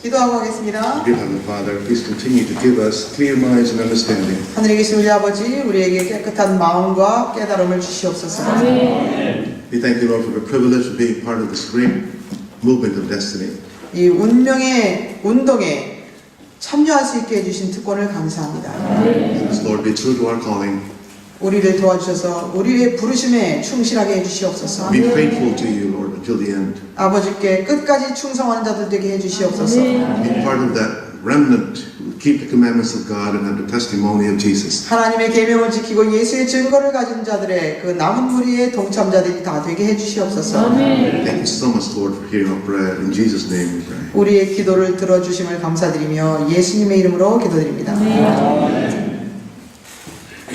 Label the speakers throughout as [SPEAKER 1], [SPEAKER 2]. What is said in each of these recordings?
[SPEAKER 1] 기도하고 하겠습니다.
[SPEAKER 2] Dear Heavenly Father, please continue to give us clear minds and understanding.
[SPEAKER 1] 하늘에 계신 우리 아버지, 우리에게 깨끗한 마음과 깨달음을 주시옵소서.
[SPEAKER 2] We thank you, Lord, for the privilege of being part of this great movement of destiny.
[SPEAKER 1] 이 운명의 운동에 참여할 수 있게 해주신 특권을 감사합니다.
[SPEAKER 2] Let's, Lord, be true to our calling.
[SPEAKER 1] 우리를 도와주셔서 우리의 부르심에 충실하게 해주시옵소서.
[SPEAKER 2] Be faithful to you, Lord, until the end.
[SPEAKER 1] 아버지께 끝까지 충성하는 자들 되게 해주시옵소서.
[SPEAKER 2] Be part of that remnant who keep the commandments of God and have the testimony of Jesus.
[SPEAKER 1] 하나님의 계명을 지키고 예수의 증거를 가진 자들의 그 남은 무리의 동참자들이 다 되게 해주시옵소서.
[SPEAKER 2] Thank you so much, Lord, for hearing our prayer. In Jesus' name we pray.
[SPEAKER 1] 우리의 기도를 들어주심을 감사드리며 예수님의 이름으로 기도드립니다.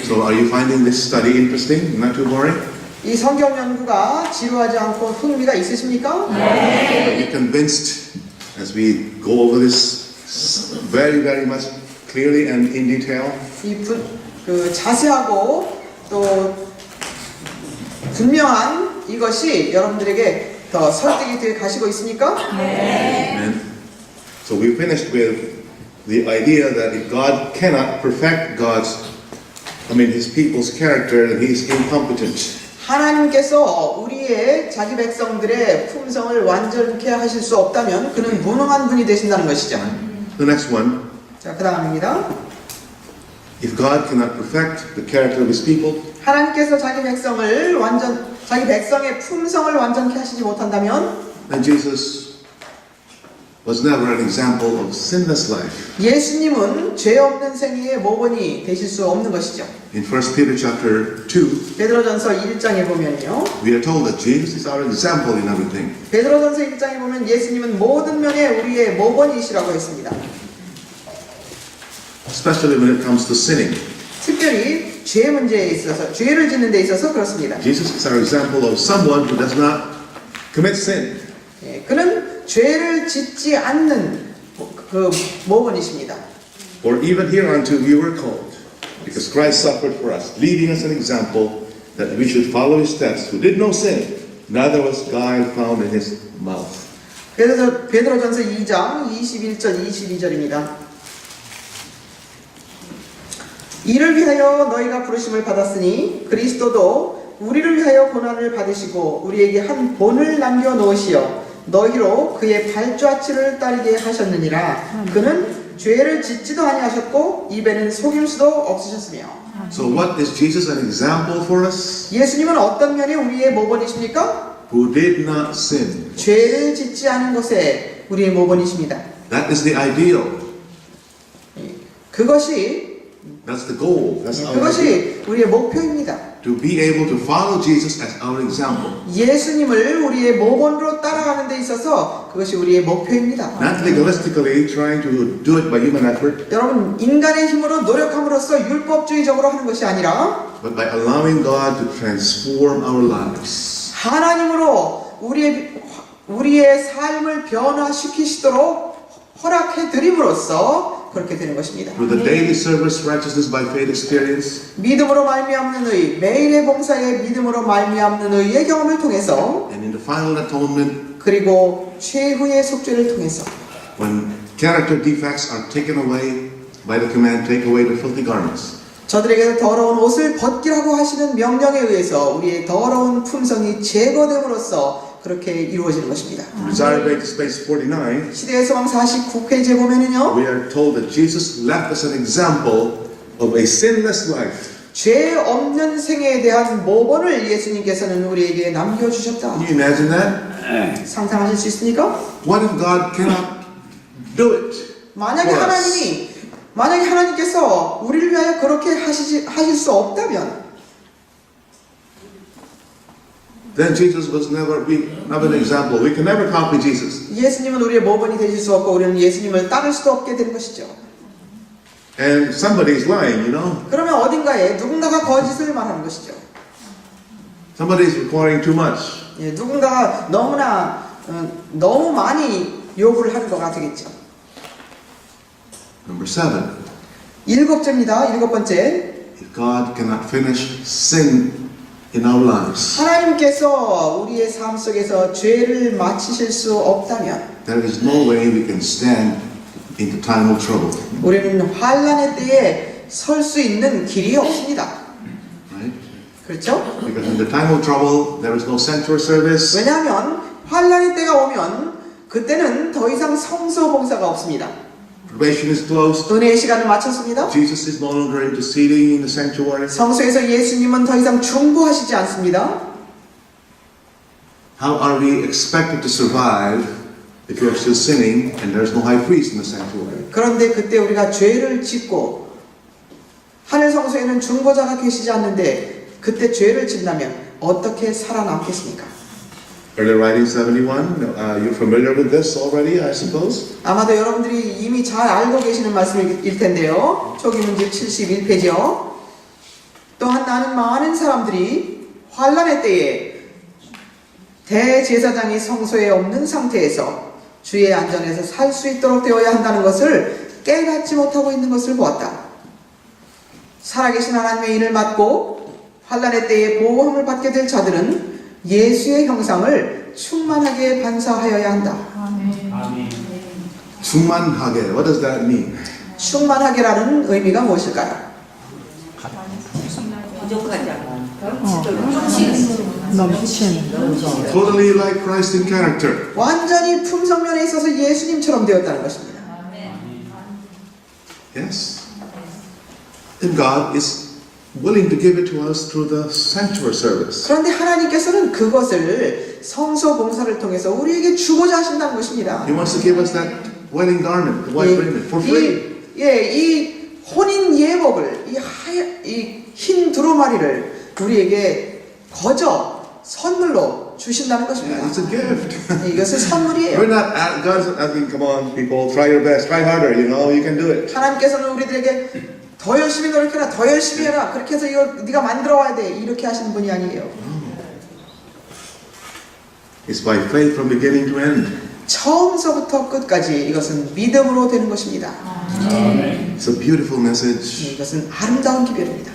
[SPEAKER 2] So are you finding this study interesting? Not too boring?
[SPEAKER 1] 이 성경 연구가 지루하지 않고 흥미가 있으십니까?
[SPEAKER 2] Are you convinced as we go over this very, very much clearly and in detail?
[SPEAKER 1] 그 자세하고 또 분명한 이것이 여러분들에게 더 설득이 돼 가시고 있습니까?
[SPEAKER 2] Amen. So we finished with the idea that if God cannot perfect His people's character, then He's incompetent.
[SPEAKER 1] 하나님께서 우리의 자기 백성들의 품성을 완전케 하실 수 없다면 그는 무능한 분이 되신다는 것이죠.
[SPEAKER 2] The next one.
[SPEAKER 1] 자, 그 다음입니다.
[SPEAKER 2] If God cannot perfect the character of His people,
[SPEAKER 1] 하나님께서 자기 백성의 품성을 완전케 하시지 못한다면
[SPEAKER 2] then Jesus was never an example of sinless life.
[SPEAKER 1] 예수님은 죄 없는 생애의 모본이 되실 수 없는 것이죠.
[SPEAKER 2] In 1 Peter chapter 2,
[SPEAKER 1] 베드로전서 1장에 보면요.
[SPEAKER 2] we are told that Jesus is our example in everything.
[SPEAKER 1] 베드로전서 1장에 보면 예수님은 모든 면에 우리의 모본이시라고 했습니다.
[SPEAKER 2] Especially when it comes to sinning.
[SPEAKER 1] 특별히 죄 문제에 있어서 죄를 짓는 데 있어서 그렇습니다.
[SPEAKER 2] Jesus is our example of someone who does not commit sin.
[SPEAKER 1] 그는 죄를 짓지 않는 그 모본이십니다.
[SPEAKER 2] For even hereunto we were called, because Christ suffered for us, leaving us an example that we should follow His steps, who did no sin, neither was guile found in His mouth.
[SPEAKER 1] 베드로전서 2장 21절 22절입니다. 이를 위하여 너희가 부르심을 받았으니 그리스도도 우리를 위하여 고난을 받으시고 우리에게 한 본을 남겨 놓으시어 너희로 그의 발자취를 따르게 하셨느니라. 그는 죄를 짓지도 아니하셨고 입에는 속일 수도 없으셨으며.
[SPEAKER 2] So what is Jesus an example for us?
[SPEAKER 1] 예수님은 어떤 면에 우리의 모본이십니까?
[SPEAKER 2] Who did not sin.
[SPEAKER 1] 죄를 짓지 않은 것에 우리의 모본이십니다.
[SPEAKER 2] That is the ideal.
[SPEAKER 1] 그것이
[SPEAKER 2] That's the goal. That's our ideal.
[SPEAKER 1] 그것이 우리의 목표입니다.
[SPEAKER 2] To be able to follow Jesus as our example.
[SPEAKER 1] 예수님을 우리의 모본으로 따라가는 데 있어서 그것이 우리의 목표입니다.
[SPEAKER 2] Not legalistically trying to do it by human effort,
[SPEAKER 1] 여러분, 인간의 힘으로 노력함으로써 율법주의적으로 하는 것이 아니라
[SPEAKER 2] but by allowing God to transform our lives.
[SPEAKER 1] 하나님으로 우리의 삶을 변화시키시도록 허락해 드림으로써 그렇게 되는 것입니다.
[SPEAKER 2] Through the daily service, righteousness by faith experience,
[SPEAKER 1] 믿음으로 말미암는 의, 매일의 봉사에 믿음으로 말미암는 의의 경험을 통해서
[SPEAKER 2] and in the final atonement,
[SPEAKER 1] 그리고 최후의 속죄를 통해서
[SPEAKER 2] when character defects are taken away by the command, take away the filthy garments.
[SPEAKER 1] 저들에게 더러운 옷을 벗기라고 하시는 명령에 의해서 우리의 더러운 품성이 제거됨으로써 그렇게 이루어지는 것입니다.
[SPEAKER 2] Desire Base Space 49,
[SPEAKER 1] 시대의 소망 49페이지에 보면은요.
[SPEAKER 2] we are told that Jesus left us an example of a sinless life.
[SPEAKER 1] 죄 없는 생애에 대한 모본을 예수님께서는 우리에게 남겨주셨다.
[SPEAKER 2] Can you imagine that?
[SPEAKER 1] 상상하실 수 있습니까?
[SPEAKER 2] What if God cannot do it?
[SPEAKER 1] 만약에
[SPEAKER 2] for us?
[SPEAKER 1] 하나님께서 우리를 위하여 그렇게 하실 수 없다면
[SPEAKER 2] Then Jesus was never an example. We can never copy Jesus.
[SPEAKER 1] 예수님은 우리의 모본이 되실 수 없고 우리는 예수님을 따를 수도 없게 되는 것이죠.
[SPEAKER 2] And somebody is lying, you know.
[SPEAKER 1] 그러면 어딘가에 누군가가 거짓을 말하는 것이죠.
[SPEAKER 2] Somebody is requiring too much.
[SPEAKER 1] 누군가가 너무 많이 요구를 하는 것 같겠죠.
[SPEAKER 2] Number 7.
[SPEAKER 1] 일곱 번째.
[SPEAKER 2] If God cannot finish sin in our lives,
[SPEAKER 1] 하나님께서 우리의 삶 속에서 죄를 마치실 수 없다면
[SPEAKER 2] there is no way we can stand in the time of trouble.
[SPEAKER 1] 우리는 환난의 때에 설 수 있는 길이 없습니다.
[SPEAKER 2] Right?
[SPEAKER 1] 그렇죠?
[SPEAKER 2] Because in the time of trouble, there is no sanctuary service.
[SPEAKER 1] 왜냐하면 환난의 때가 오면 그때는 더 이상 성소 봉사가 없습니다.
[SPEAKER 2] Probation is closed.
[SPEAKER 1] 은혜의 시간을 마쳤습니다.
[SPEAKER 2] Jesus is no longer interceding in the sanctuary.
[SPEAKER 1] 성소에서 예수님은 더 이상 중보하시지 않습니다.
[SPEAKER 2] How are we expected to survive if we are still sinning and there is no high priest in the sanctuary?
[SPEAKER 1] 그런데 그때 우리가 죄를 짓고 하늘 성소에는 중보자가 계시지 않는데 그때 죄를 짓다면 어떻게 살아남겠습니까?
[SPEAKER 2] Earlier writing 71, you're familiar with this already, I suppose?
[SPEAKER 1] 아마도 여러분들이 이미 잘 알고 계시는 말씀일 텐데요. 초기문집 71페이지요. 또한 나는 많은 사람들이 환난의 때에 대제사장이 성소에 없는 상태에서 주의 안전에서 살 수 있도록 되어야 한다는 것을 깨닫지 못하고 있는 것을 보았다. 살아계신 하나님의 일을 맡고 환난의 때에 보호함을 받게 될 자들은 예수의 형상을 충만하게 반사하여야 한다.
[SPEAKER 2] 충만하게, what does that mean?
[SPEAKER 1] 충만하게라는 의미가 무엇일까요?
[SPEAKER 3] 부족하지 않아.
[SPEAKER 4] 넘치는
[SPEAKER 2] Totally like Christ in character.
[SPEAKER 1] 완전히 품성면에 있어서 예수님처럼 되었다는 것입니다.
[SPEAKER 2] Yes. And God is willing to give it to us through the sanctuary service.
[SPEAKER 1] 그런데 하나님께서는 그것을 성소 봉사를 통해서 우리에게 주고자 하신다는 것입니다.
[SPEAKER 2] He wants to give us that wedding garment, the white raiment, for free.
[SPEAKER 1] 이 혼인 예복을 이 흰 두루마리를 우리에게 거저 선물로 주신다는 것입니다.
[SPEAKER 2] Yeah, it's a gift.
[SPEAKER 1] 이것은 선물이에요.
[SPEAKER 2] We're not, God is not asking, come on, people, try your best, try harder, you can do it.
[SPEAKER 1] 하나님께서는 우리들에게 더 열심히 노력해라, 더 열심히 해라. 그렇게 해서 이걸 네가 만들어 와야 돼. 이렇게 하시는 분이 아니에요.
[SPEAKER 2] It's by faith from beginning to end.
[SPEAKER 1] 처음서부터 끝까지 이것은 믿음으로 되는 것입니다.
[SPEAKER 2] It's a beautiful message.
[SPEAKER 1] 이것은 아름다운 기별입니다.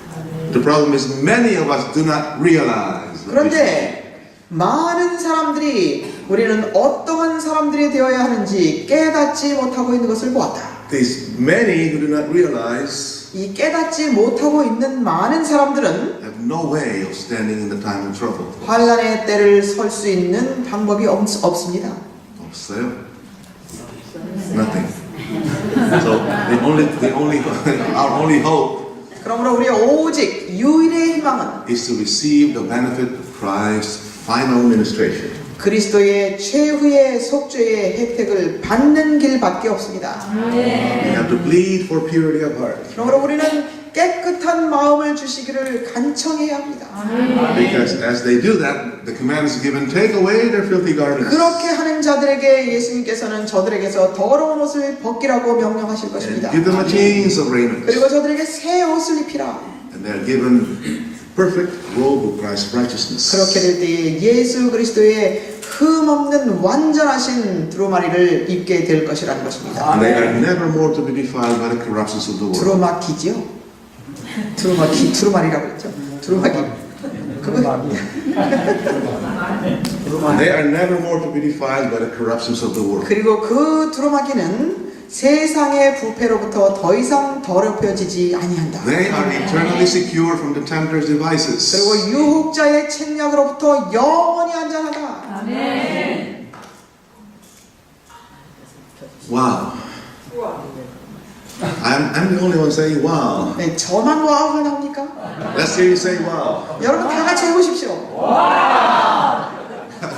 [SPEAKER 2] The problem is many of us do not realize.
[SPEAKER 1] 그런데 많은 사람들이 우리는 어떠한 사람들이 되어야 하는지 깨닫지 못하고 있는 것을 보았다.
[SPEAKER 2] These many who do not realize
[SPEAKER 1] 이 깨닫지 못하고 있는 많은 사람들은
[SPEAKER 2] have no way of standing in the time of trouble.
[SPEAKER 1] 환난의 때를 설 수 있는 방법이 없습니다.
[SPEAKER 2] 없어요. Nothing. So our only hope
[SPEAKER 1] 그러므로 우리의 오직 유일의 희망은
[SPEAKER 2] is to receive the benefit of Christ's final ministration.
[SPEAKER 1] 그리스도의 최후의 속죄의 혜택을 받는 길밖에 없습니다.
[SPEAKER 2] We have to plead for purity of heart.
[SPEAKER 1] 그러므로 우리는 깨끗한 마음을 주시기를 간청해야 합니다.
[SPEAKER 2] Because as they do that, the command is given, take away their filthy garments.
[SPEAKER 1] 그렇게 하는 자들에게 예수님께서는 저들에게서 더러운 옷을 벗기라고 명령하실 것입니다.
[SPEAKER 2] And give them a change of raiment.
[SPEAKER 1] 그리고 저들에게 새 옷을 입히라.
[SPEAKER 2] And they are given perfect robe of Christ's righteousness.
[SPEAKER 1] 그렇게 될 때에 예수 그리스도의 흠없는 완전하신 두루마리를 입게 될 것이라는 것입니다.
[SPEAKER 2] And they are never more to be defiled by the corruptions of the world.
[SPEAKER 1] 두루마기지요? 두루마리라고 했죠? 두루마기. 그거
[SPEAKER 2] They are never more to be defiled by the corruptions of the world.
[SPEAKER 1] 그리고 그 두루마기는 세상의 부패로부터 더 이상 더럽혀지지 아니한다.
[SPEAKER 2] They are eternally secure from the tempter's devices.
[SPEAKER 1] 그리고 유혹자의 책략으로부터 영원히 안전하다.
[SPEAKER 2] Wow. I'm the only one saying wow.
[SPEAKER 1] 네, 저만 와우가 나옵니까?
[SPEAKER 2] Let's hear you say wow.
[SPEAKER 1] 여러분 다 같이 해보십시오.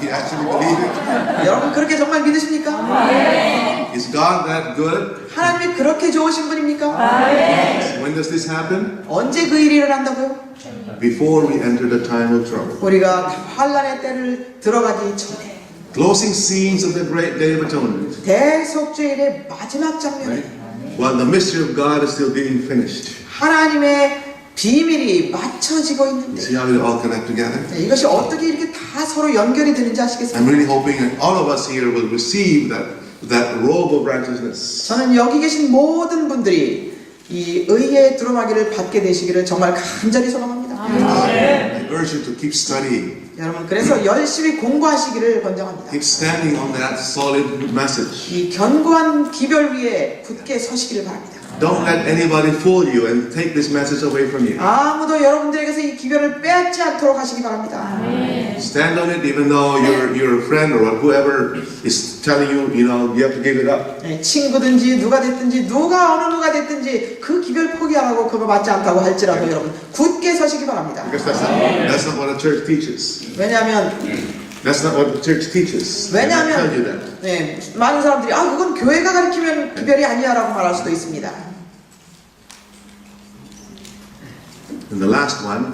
[SPEAKER 2] You actually believe it?
[SPEAKER 1] 여러분 그렇게 정말 믿으십니까?
[SPEAKER 2] Is God that good?
[SPEAKER 1] 하나님이 그렇게 좋으신 분입니까?
[SPEAKER 2] When does this happen?
[SPEAKER 1] 언제 그 일이 일어난다고요?
[SPEAKER 2] Before we enter the time of trouble.
[SPEAKER 1] 우리가 환난의 때를 들어가기 전에
[SPEAKER 2] Closing scenes of the great day of atonement.
[SPEAKER 1] 대속죄일의 마지막 장면에
[SPEAKER 2] Right? While the mystery of God is still being finished.
[SPEAKER 1] 하나님의 비밀이 맞춰지고 있는데
[SPEAKER 2] See how they all connect together?
[SPEAKER 1] 네, 이것이 어떻게 이렇게 다 서로 연결이 되는지
[SPEAKER 2] I'm
[SPEAKER 1] 아시겠습니까?
[SPEAKER 2] really hoping that all of us here will receive that robe of righteousness.
[SPEAKER 1] 저는 여기 계신 모든 분들이 이 의의 두루마기를 받게 되시기를 정말 간절히 소망합니다.
[SPEAKER 2] I urge you to keep studying.
[SPEAKER 1] 여러분 그래서 열심히 공부하시기를 권장합니다.
[SPEAKER 2] Keep standing on that solid message.
[SPEAKER 1] 이 견고한 기별 위에 굳게 서시기를 바랍니다.
[SPEAKER 2] Don't let anybody fool you and take this message away from you.
[SPEAKER 1] 아무도 여러분들에게서 이 기별을 빼앗지 않도록 하시기 바랍니다.
[SPEAKER 2] Stand on it even though your friend or whoever is telling you, you have to give it up.
[SPEAKER 1] 네, 친구든지 누가 됐든지 어느 누가 됐든지 그 기별 포기하라고 그거 맞지 않다고 할지라도 여러분 굳게 서시기 바랍니다.
[SPEAKER 2] Because that's not what the church teaches.
[SPEAKER 1] 왜냐하면
[SPEAKER 2] That's not what the church teaches. They don't tell you that.
[SPEAKER 1] 네, 많은 사람들이 그건 교회가 가르치면 기별이 아니야라고 말할 수도 있습니다.
[SPEAKER 2] And the last one,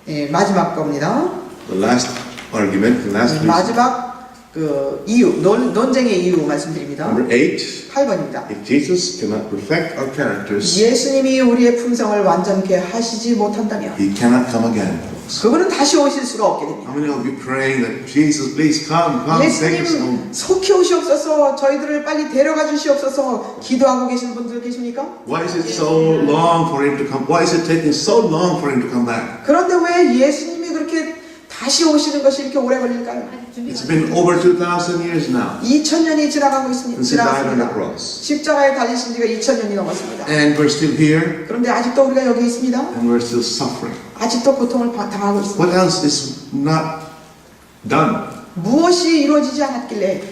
[SPEAKER 1] 네, 마지막 겁니다.
[SPEAKER 2] the last argument, the last reason.
[SPEAKER 1] 마지막 그 이유 논쟁의 이유 말씀드립니다.
[SPEAKER 2] Number 8.
[SPEAKER 1] 8번입니다.
[SPEAKER 2] If Jesus cannot perfect our characters,
[SPEAKER 1] 예수님이 우리의 품성을 완전케 하시지 못한다면
[SPEAKER 2] He cannot come again.
[SPEAKER 1] 그분은 다시 오실 수가 없게 됩니다.
[SPEAKER 2] How many of you praying that Jesus, please come, take us home?
[SPEAKER 1] 예수님 속히 오시옵소서 저희들을 빨리 데려가 주시옵소서 기도하고 계신 분들 계십니까?
[SPEAKER 2] Why is it so long for Him to come? Why is it taking so long for Him to come back?
[SPEAKER 1] 그런데 왜 예수님이 그렇게 다시 오시는 것이 이렇게 오래 걸릴까요?
[SPEAKER 2] It's been over 2,000 years now
[SPEAKER 1] 2000년이 지나가고 있습니다.
[SPEAKER 2] since He died on the cross.
[SPEAKER 1] 십자가에 달리신 지가 2000년이 넘었습니다.
[SPEAKER 2] And we're still here,
[SPEAKER 1] 그런데 아직도 우리가 여기 있습니다.
[SPEAKER 2] and we're still suffering.
[SPEAKER 1] 아직도 고통을 당하고 있습니다.
[SPEAKER 2] What else is not done?
[SPEAKER 1] 무엇이 이루어지지 않았길래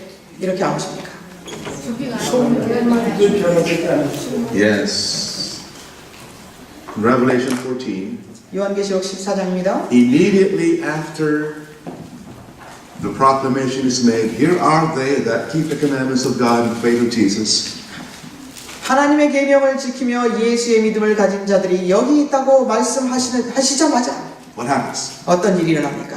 [SPEAKER 1] 이렇게 아우십니까?
[SPEAKER 2] Yes. In Revelation 14,
[SPEAKER 1] 요한계시록 14장입니다.
[SPEAKER 2] immediately after the proclamation is made, here are they that keep the commandments of God and faith of Jesus.
[SPEAKER 1] 하나님의 계명을 지키며 예수의 믿음을 가진 자들이 여기 있다고 말씀하시자마자
[SPEAKER 2] What happens?
[SPEAKER 1] 어떤 일이 일어납니까?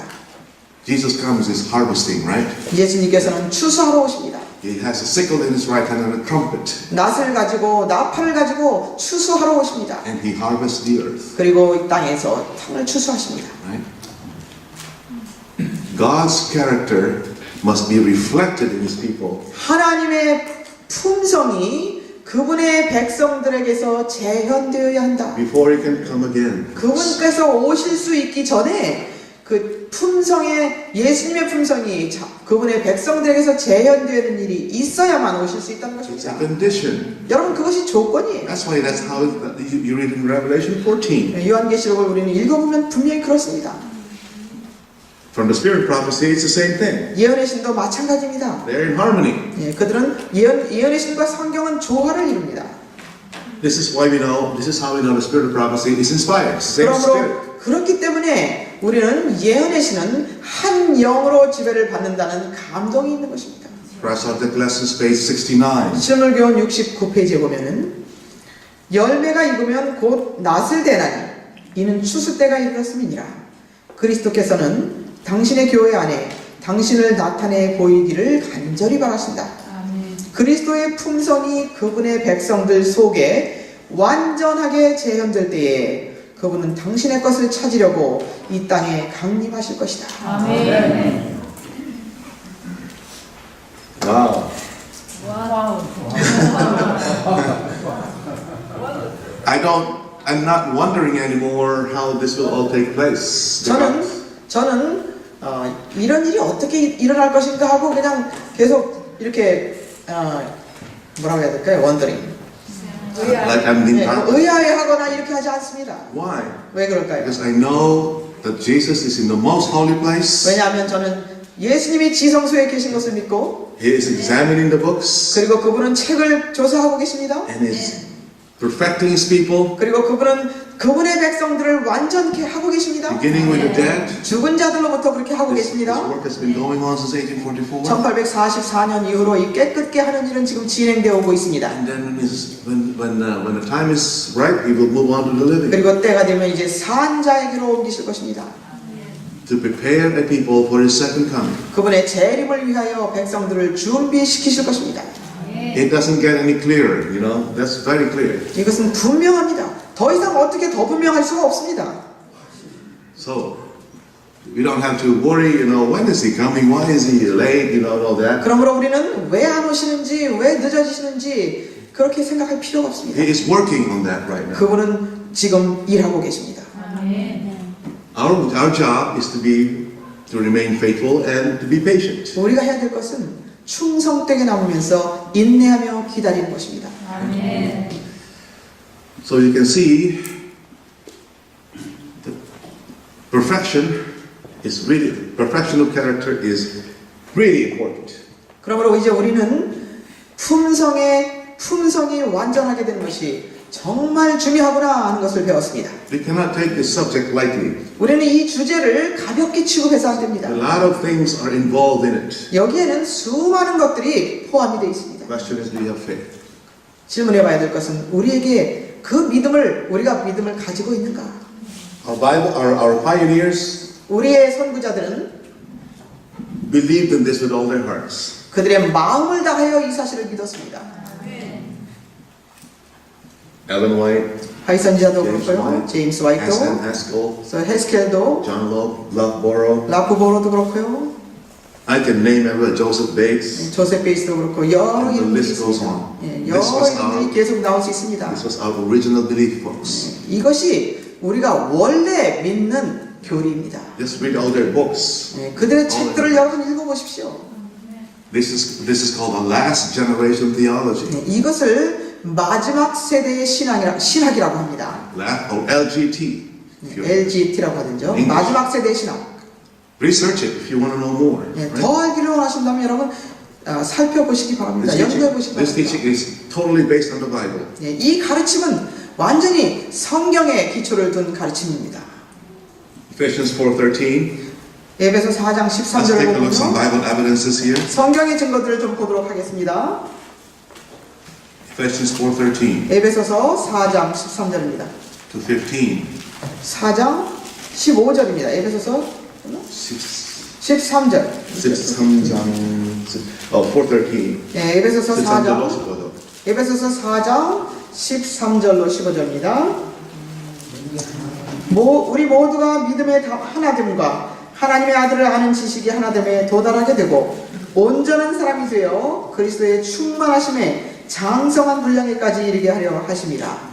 [SPEAKER 2] Jesus comes is harvesting, right?
[SPEAKER 1] 예수님께서는 추수하러 오십니다.
[SPEAKER 2] He has a sickle in his right hand and a trumpet,
[SPEAKER 1] 낫을 가지고 나팔을 가지고 추수하러 오십니다.
[SPEAKER 2] and he harvests the earth,
[SPEAKER 1] 그리고 이 땅에서 땅을 추수하십니다.
[SPEAKER 2] right? God's character must be reflected in his people.
[SPEAKER 1] 하나님의 품성이 그분의 백성들에게서 재현되어야 한다.
[SPEAKER 2] Before he can come again.
[SPEAKER 1] 그분께서 오실 수 있기 전에 그 품성의 예수님의 품성이 그분의 백성들에게서 재현되는 일이 있어야만 오실 수 있다는
[SPEAKER 2] It's a
[SPEAKER 1] 것입니다.
[SPEAKER 2] condition.
[SPEAKER 1] 여러분 그것이 조건이에요.
[SPEAKER 2] That's how you read in Revelation 14.
[SPEAKER 1] 요한계시록을 우리는 읽어보면 분명히 그렇습니다.
[SPEAKER 2] From the spirit prophecy, it's the same thing.
[SPEAKER 1] 예언의 신도 마찬가지입니다.
[SPEAKER 2] They're in harmony.
[SPEAKER 1] 예, 그들은 예언의 신과 성경은 조화를 이룹니다.
[SPEAKER 2] This is how we know the spirit of prophecy is inspired. It's the same spirit.
[SPEAKER 1] 그러므로 그렇기 때문에 우리는 예언의 신은 한 영으로 지배를 받는다는 감동이 있는 것입니다.
[SPEAKER 2] Cross out the lessons, page 69.
[SPEAKER 1] 실물교훈 69페이지에 보면은 열매가 익으면 곧 낫을 대나니 이는 추수 때가 이르렀음이니라. 그리스도께서는 당신의 교회 안에 당신을 나타내 보이기를 간절히 바라신다. 그리스도의 품성이 그분의 백성들 속에 완전하게 재현될 때에 그분은 당신의 것을 찾으려고 이 땅에 강림하실 것이다.
[SPEAKER 3] 아멘.
[SPEAKER 2] Wow.
[SPEAKER 3] 와우.
[SPEAKER 2] I'm not wondering anymore how this will all take place.
[SPEAKER 1] 저는 이런 일이 어떻게 일어날 것인가 하고 그냥 계속 이렇게 뭐라고 해야 될까요? 원더링.
[SPEAKER 2] Like I'm in
[SPEAKER 1] 의아해하거나 이렇게 하지 않습니다.
[SPEAKER 2] Why?
[SPEAKER 1] 왜 그럴까요?
[SPEAKER 2] Because I know that Jesus is in the most holy place.
[SPEAKER 1] 왜냐하면 저는 예수님이 지성소에 계신 것을 믿고
[SPEAKER 2] He is examining the books
[SPEAKER 1] 그리고 그분은 책을 조사하고 계십니다.
[SPEAKER 2] and is perfecting his people,
[SPEAKER 1] 그리고 그분은 그분의 백성들을 완전케 하고 계십니다.
[SPEAKER 2] beginning with the dead.
[SPEAKER 1] 죽은 자들로부터 그렇게 하고
[SPEAKER 2] This
[SPEAKER 1] 계십니다.
[SPEAKER 2] work has been going on since 1844.
[SPEAKER 1] 1844년 이후로 이 깨끗게 하는 일은 지금 진행되어 오고 있습니다.
[SPEAKER 2] And then when the time is right, he will move on to the living.
[SPEAKER 1] 그리고 때가 되면 이제 산 자에게로 옮기실 것입니다.
[SPEAKER 2] To prepare a people for his second coming.
[SPEAKER 1] 그분의 재림을 위하여 백성들을 준비시키실 것입니다.
[SPEAKER 2] It doesn't get any clearer, you know. That's very clear.
[SPEAKER 1] 이것은 분명합니다. 더 이상 어떻게 더 분명할 수가 없습니다.
[SPEAKER 2] So we don't have to worry, you know, when is he coming? Why is he late? You know, and all that.
[SPEAKER 1] 그러므로 우리는 왜 안 오시는지, 왜 늦어지시는지 그렇게 생각할 필요가 없습니다.
[SPEAKER 2] He is working on that right now.
[SPEAKER 1] 그분은 지금 일하고 계십니다.
[SPEAKER 2] Our job is to remain faithful and to be patient.
[SPEAKER 1] 우리가 해야 될 것은 충성되게 남으면서 인내하며 기다리는 것입니다.
[SPEAKER 3] 아멘.
[SPEAKER 2] So you can see that perfection of character is really important.
[SPEAKER 1] 그러므로 이제 우리는 품성이 완전하게 되는 것이 정말 중요하구나 하는 것을 배웠습니다.
[SPEAKER 2] We cannot take this subject lightly.
[SPEAKER 1] 우리는 이 주제를 가볍게 취급해서 안 됩니다.
[SPEAKER 2] A lot of things are involved in it.
[SPEAKER 1] 여기에는 수많은 것들이 포함이 되어 있습니다.
[SPEAKER 2] The question is, do you have faith?
[SPEAKER 1] 질문해 봐야 될 것은 우리에게 우리가 믿음을 가지고 있는가?
[SPEAKER 2] Our pioneers
[SPEAKER 1] 우리의 선구자들은
[SPEAKER 2] believed in this with all their hearts.
[SPEAKER 1] 그들의 마음을 다하여 이 사실을 믿었습니다.
[SPEAKER 2] Ellen White,
[SPEAKER 1] 하이 선지자도
[SPEAKER 2] James
[SPEAKER 1] 그렇고요,
[SPEAKER 2] White,
[SPEAKER 1] 제임스 화이트도,
[SPEAKER 2] Hassan Haskell,
[SPEAKER 1] 헤스켈도,
[SPEAKER 2] John Loveborough.
[SPEAKER 1] 라프보로도 그렇고요,
[SPEAKER 2] I can name everyone. Joseph Bates.
[SPEAKER 1] 조셉 베이스도 그렇고 여러
[SPEAKER 2] And the
[SPEAKER 1] 인물이
[SPEAKER 2] list goes
[SPEAKER 1] 있습니다.
[SPEAKER 2] on.
[SPEAKER 1] 예,
[SPEAKER 2] This
[SPEAKER 1] 여러
[SPEAKER 2] was
[SPEAKER 1] 인물이
[SPEAKER 2] our-
[SPEAKER 1] 계속 나올 수 있습니다.
[SPEAKER 2] This was our original belief, folks.
[SPEAKER 1] 이것이 우리가 원래 믿는 교리입니다.
[SPEAKER 2] Just read all their books.
[SPEAKER 1] 예, 그들의 책들을 여러분 읽어보십시오.
[SPEAKER 2] This is called the last generation theology.
[SPEAKER 1] 예, 이것을 마지막 세대의 신학이라고 합니다.
[SPEAKER 2] LGT. if you're-
[SPEAKER 1] LGT라고 하든죠.
[SPEAKER 2] English.
[SPEAKER 1] 마지막 세대의 신학.
[SPEAKER 2] Research it if you want to know more.
[SPEAKER 1] 예,
[SPEAKER 2] right?
[SPEAKER 1] 더 알기를 원하신다면 여러분 살펴보시기 바랍니다. 연구해 보시기
[SPEAKER 2] This
[SPEAKER 1] 바랍니다.
[SPEAKER 2] teaching is totally based on the Bible.
[SPEAKER 1] 예, 이 가르침은 완전히 성경에 기초를 둔 가르침입니다.
[SPEAKER 2] Ephesians 4:13.
[SPEAKER 1] 에베소 4장
[SPEAKER 2] Let's
[SPEAKER 1] 13절을
[SPEAKER 2] take a look at some
[SPEAKER 1] 보면요.
[SPEAKER 2] Bible evidences here.
[SPEAKER 1] 성경의 증거들을 좀 보도록 하겠습니다.
[SPEAKER 2] Ephesians 4:13
[SPEAKER 1] 에베소서 4장 13절입니다.
[SPEAKER 2] to 15.
[SPEAKER 1] 4장 15절입니다. 에베소서 13절.
[SPEAKER 2] 4:13.
[SPEAKER 1] 예, 에베소서 4장
[SPEAKER 2] 13절로
[SPEAKER 1] 에베소서 4장 13절로 15절입니다. 우리 모두가 믿음의 하나됨과 하나님의 아들을 아는 지식이 하나됨에 도달하게 되고 온전한 사람이 되어 그리스도의 충만하심에 장성한 분량에까지 이르게 하려 하심이라.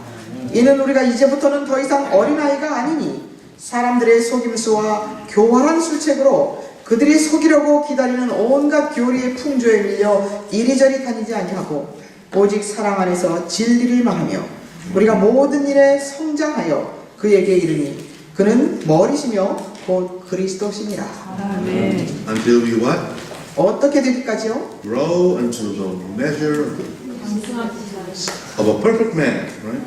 [SPEAKER 1] 이는 우리가 이제부터는 더 이상 어린아이가 아니니 사람들의 속임수와 교활한 술책으로 그들이 속이려고 기다리는 온갖 교리의 풍조에 밀려 이리저리 다니지 아니하고 오직 사랑 안에서 진리를 말하며 우리가 모든 일에 성장하여 그에게 이르니 그는 머리시며 곧 그리스도시니라.
[SPEAKER 2] Until we what?
[SPEAKER 1] 어떻게 되기까지요?
[SPEAKER 2] Grow until the measure of a perfect man, right?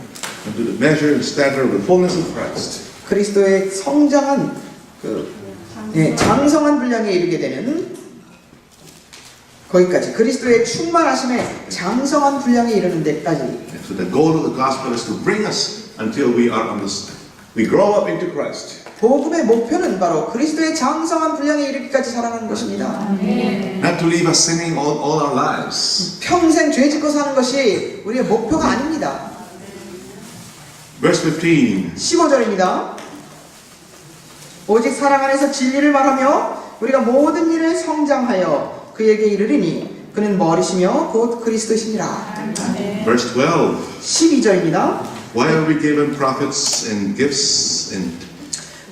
[SPEAKER 2] Unto the measure and stature of the fullness of Christ.
[SPEAKER 1] 그리스도의 성장한 장성한 분량에 이르게 되는 거기까지 그리스도의 충만하심에 장성한 분량에 이르는 데까지.
[SPEAKER 2] So the goal of the gospel is to bring us until we grow up into Christ.
[SPEAKER 1] 복음의 목표는 바로 그리스도의 장성한 분량에 이르기까지 자라는 것입니다.
[SPEAKER 2] Not to leave us sinning all our lives.
[SPEAKER 1] 평생 죄 짓고 사는 것이 우리의 목표가 아닙니다.
[SPEAKER 2] Verse 15.
[SPEAKER 1] 15절입니다. 오직 사랑 안에서 진리를 말하며 우리가 모든 일에 성장하여 그에게 이르리니 그는 머리시며 곧 그리스도시니라.
[SPEAKER 2] Verse 12.
[SPEAKER 1] 12절입니다.
[SPEAKER 2] Why are we given prophets and gifts and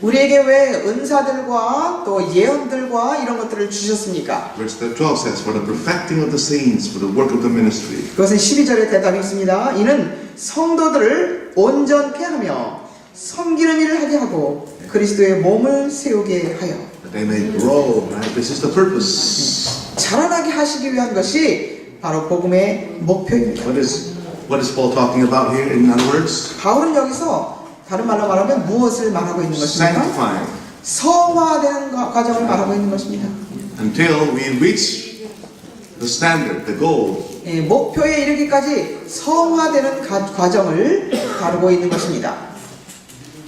[SPEAKER 1] 우리에게 왜 은사들과 또 예언들과 이런 것들을 주셨습니까?
[SPEAKER 2] verse 12 says, for the perfecting of the saints, for the work of the ministry.
[SPEAKER 1] 그것은 12절에 대답이 있습니다. 이는 성도들을 온전케 하며 섬기는 일을 하게 하고 그리스도의 몸을 세우게 하여
[SPEAKER 2] That they may grow, right? This is the purpose.
[SPEAKER 1] 자라나게 하시기 위한 것이 바로 복음의 목표입니다.
[SPEAKER 2] What is Paul talking about here in other words?
[SPEAKER 1] 바울은 여기서 다른 말로 말하면 무엇을 말하고 있는 것입니까?
[SPEAKER 2] Sanctifying.
[SPEAKER 1] 성화되는 과정을 말하고 있는 것입니다.
[SPEAKER 2] Until we reach the standard, the goal.
[SPEAKER 1] 예, 목표에 이르기까지 성화되는 과정을 다루고 있는 것입니다.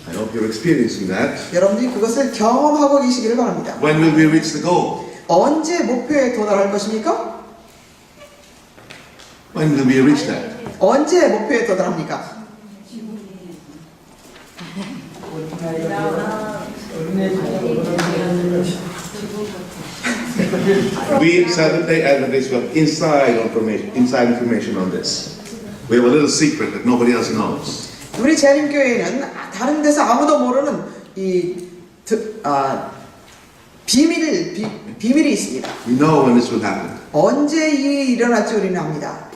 [SPEAKER 2] I hope you're experiencing that.
[SPEAKER 1] 여러분들이 그것을 경험하고 계시기를 바랍니다.
[SPEAKER 2] When will we reach the goal?
[SPEAKER 1] 언제 목표에 도달할 것입니까?
[SPEAKER 2] When will we reach that?
[SPEAKER 1] 언제 목표에 도달합니까?
[SPEAKER 2] We Seventh-day Adventists have inside information on this. We have a little secret that nobody else knows.
[SPEAKER 1] 우리 재림교회는 다른 데서 아무도 모르는 이 비밀이 있습니다.
[SPEAKER 2] We know when this will happen.
[SPEAKER 1] 언제 이 일이 일어날지 우리는 압니다.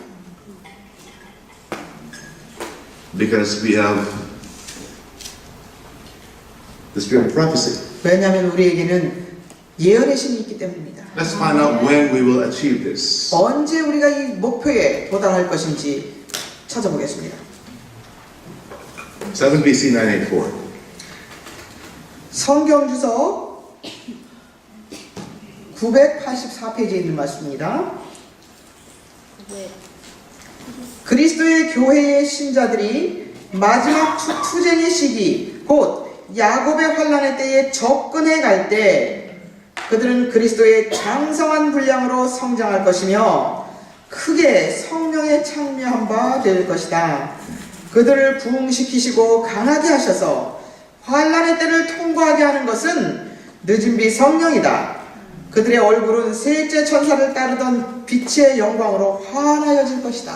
[SPEAKER 2] Because we have the spirit of prophecy.
[SPEAKER 1] 왜냐하면 우리에게는 예언의 신이 있기 때문입니다.
[SPEAKER 2] Let's find out when we will achieve this.
[SPEAKER 1] 언제 우리가 이 목표에 도달할 것인지 찾아보겠습니다.
[SPEAKER 2] 7 BC 984.
[SPEAKER 1] 성경주석 984페이지에 있는 말씀입니다. 그리스도의 교회의 신자들이 마지막 투쟁의 시기 곧 야곱의 환난의 때에 접근해 갈 때 그들은 그리스도의 장성한 분량으로 성장할 것이며 크게 성령에 참여한 바 될 것이다. 그들을 부흥시키시고 강하게 하셔서 환난의 때를 통과하게 하는 것은 늦은 비 성령이다. 그들의 얼굴은 셋째 천사를 따르던 빛의 영광으로 환하여질 것이다.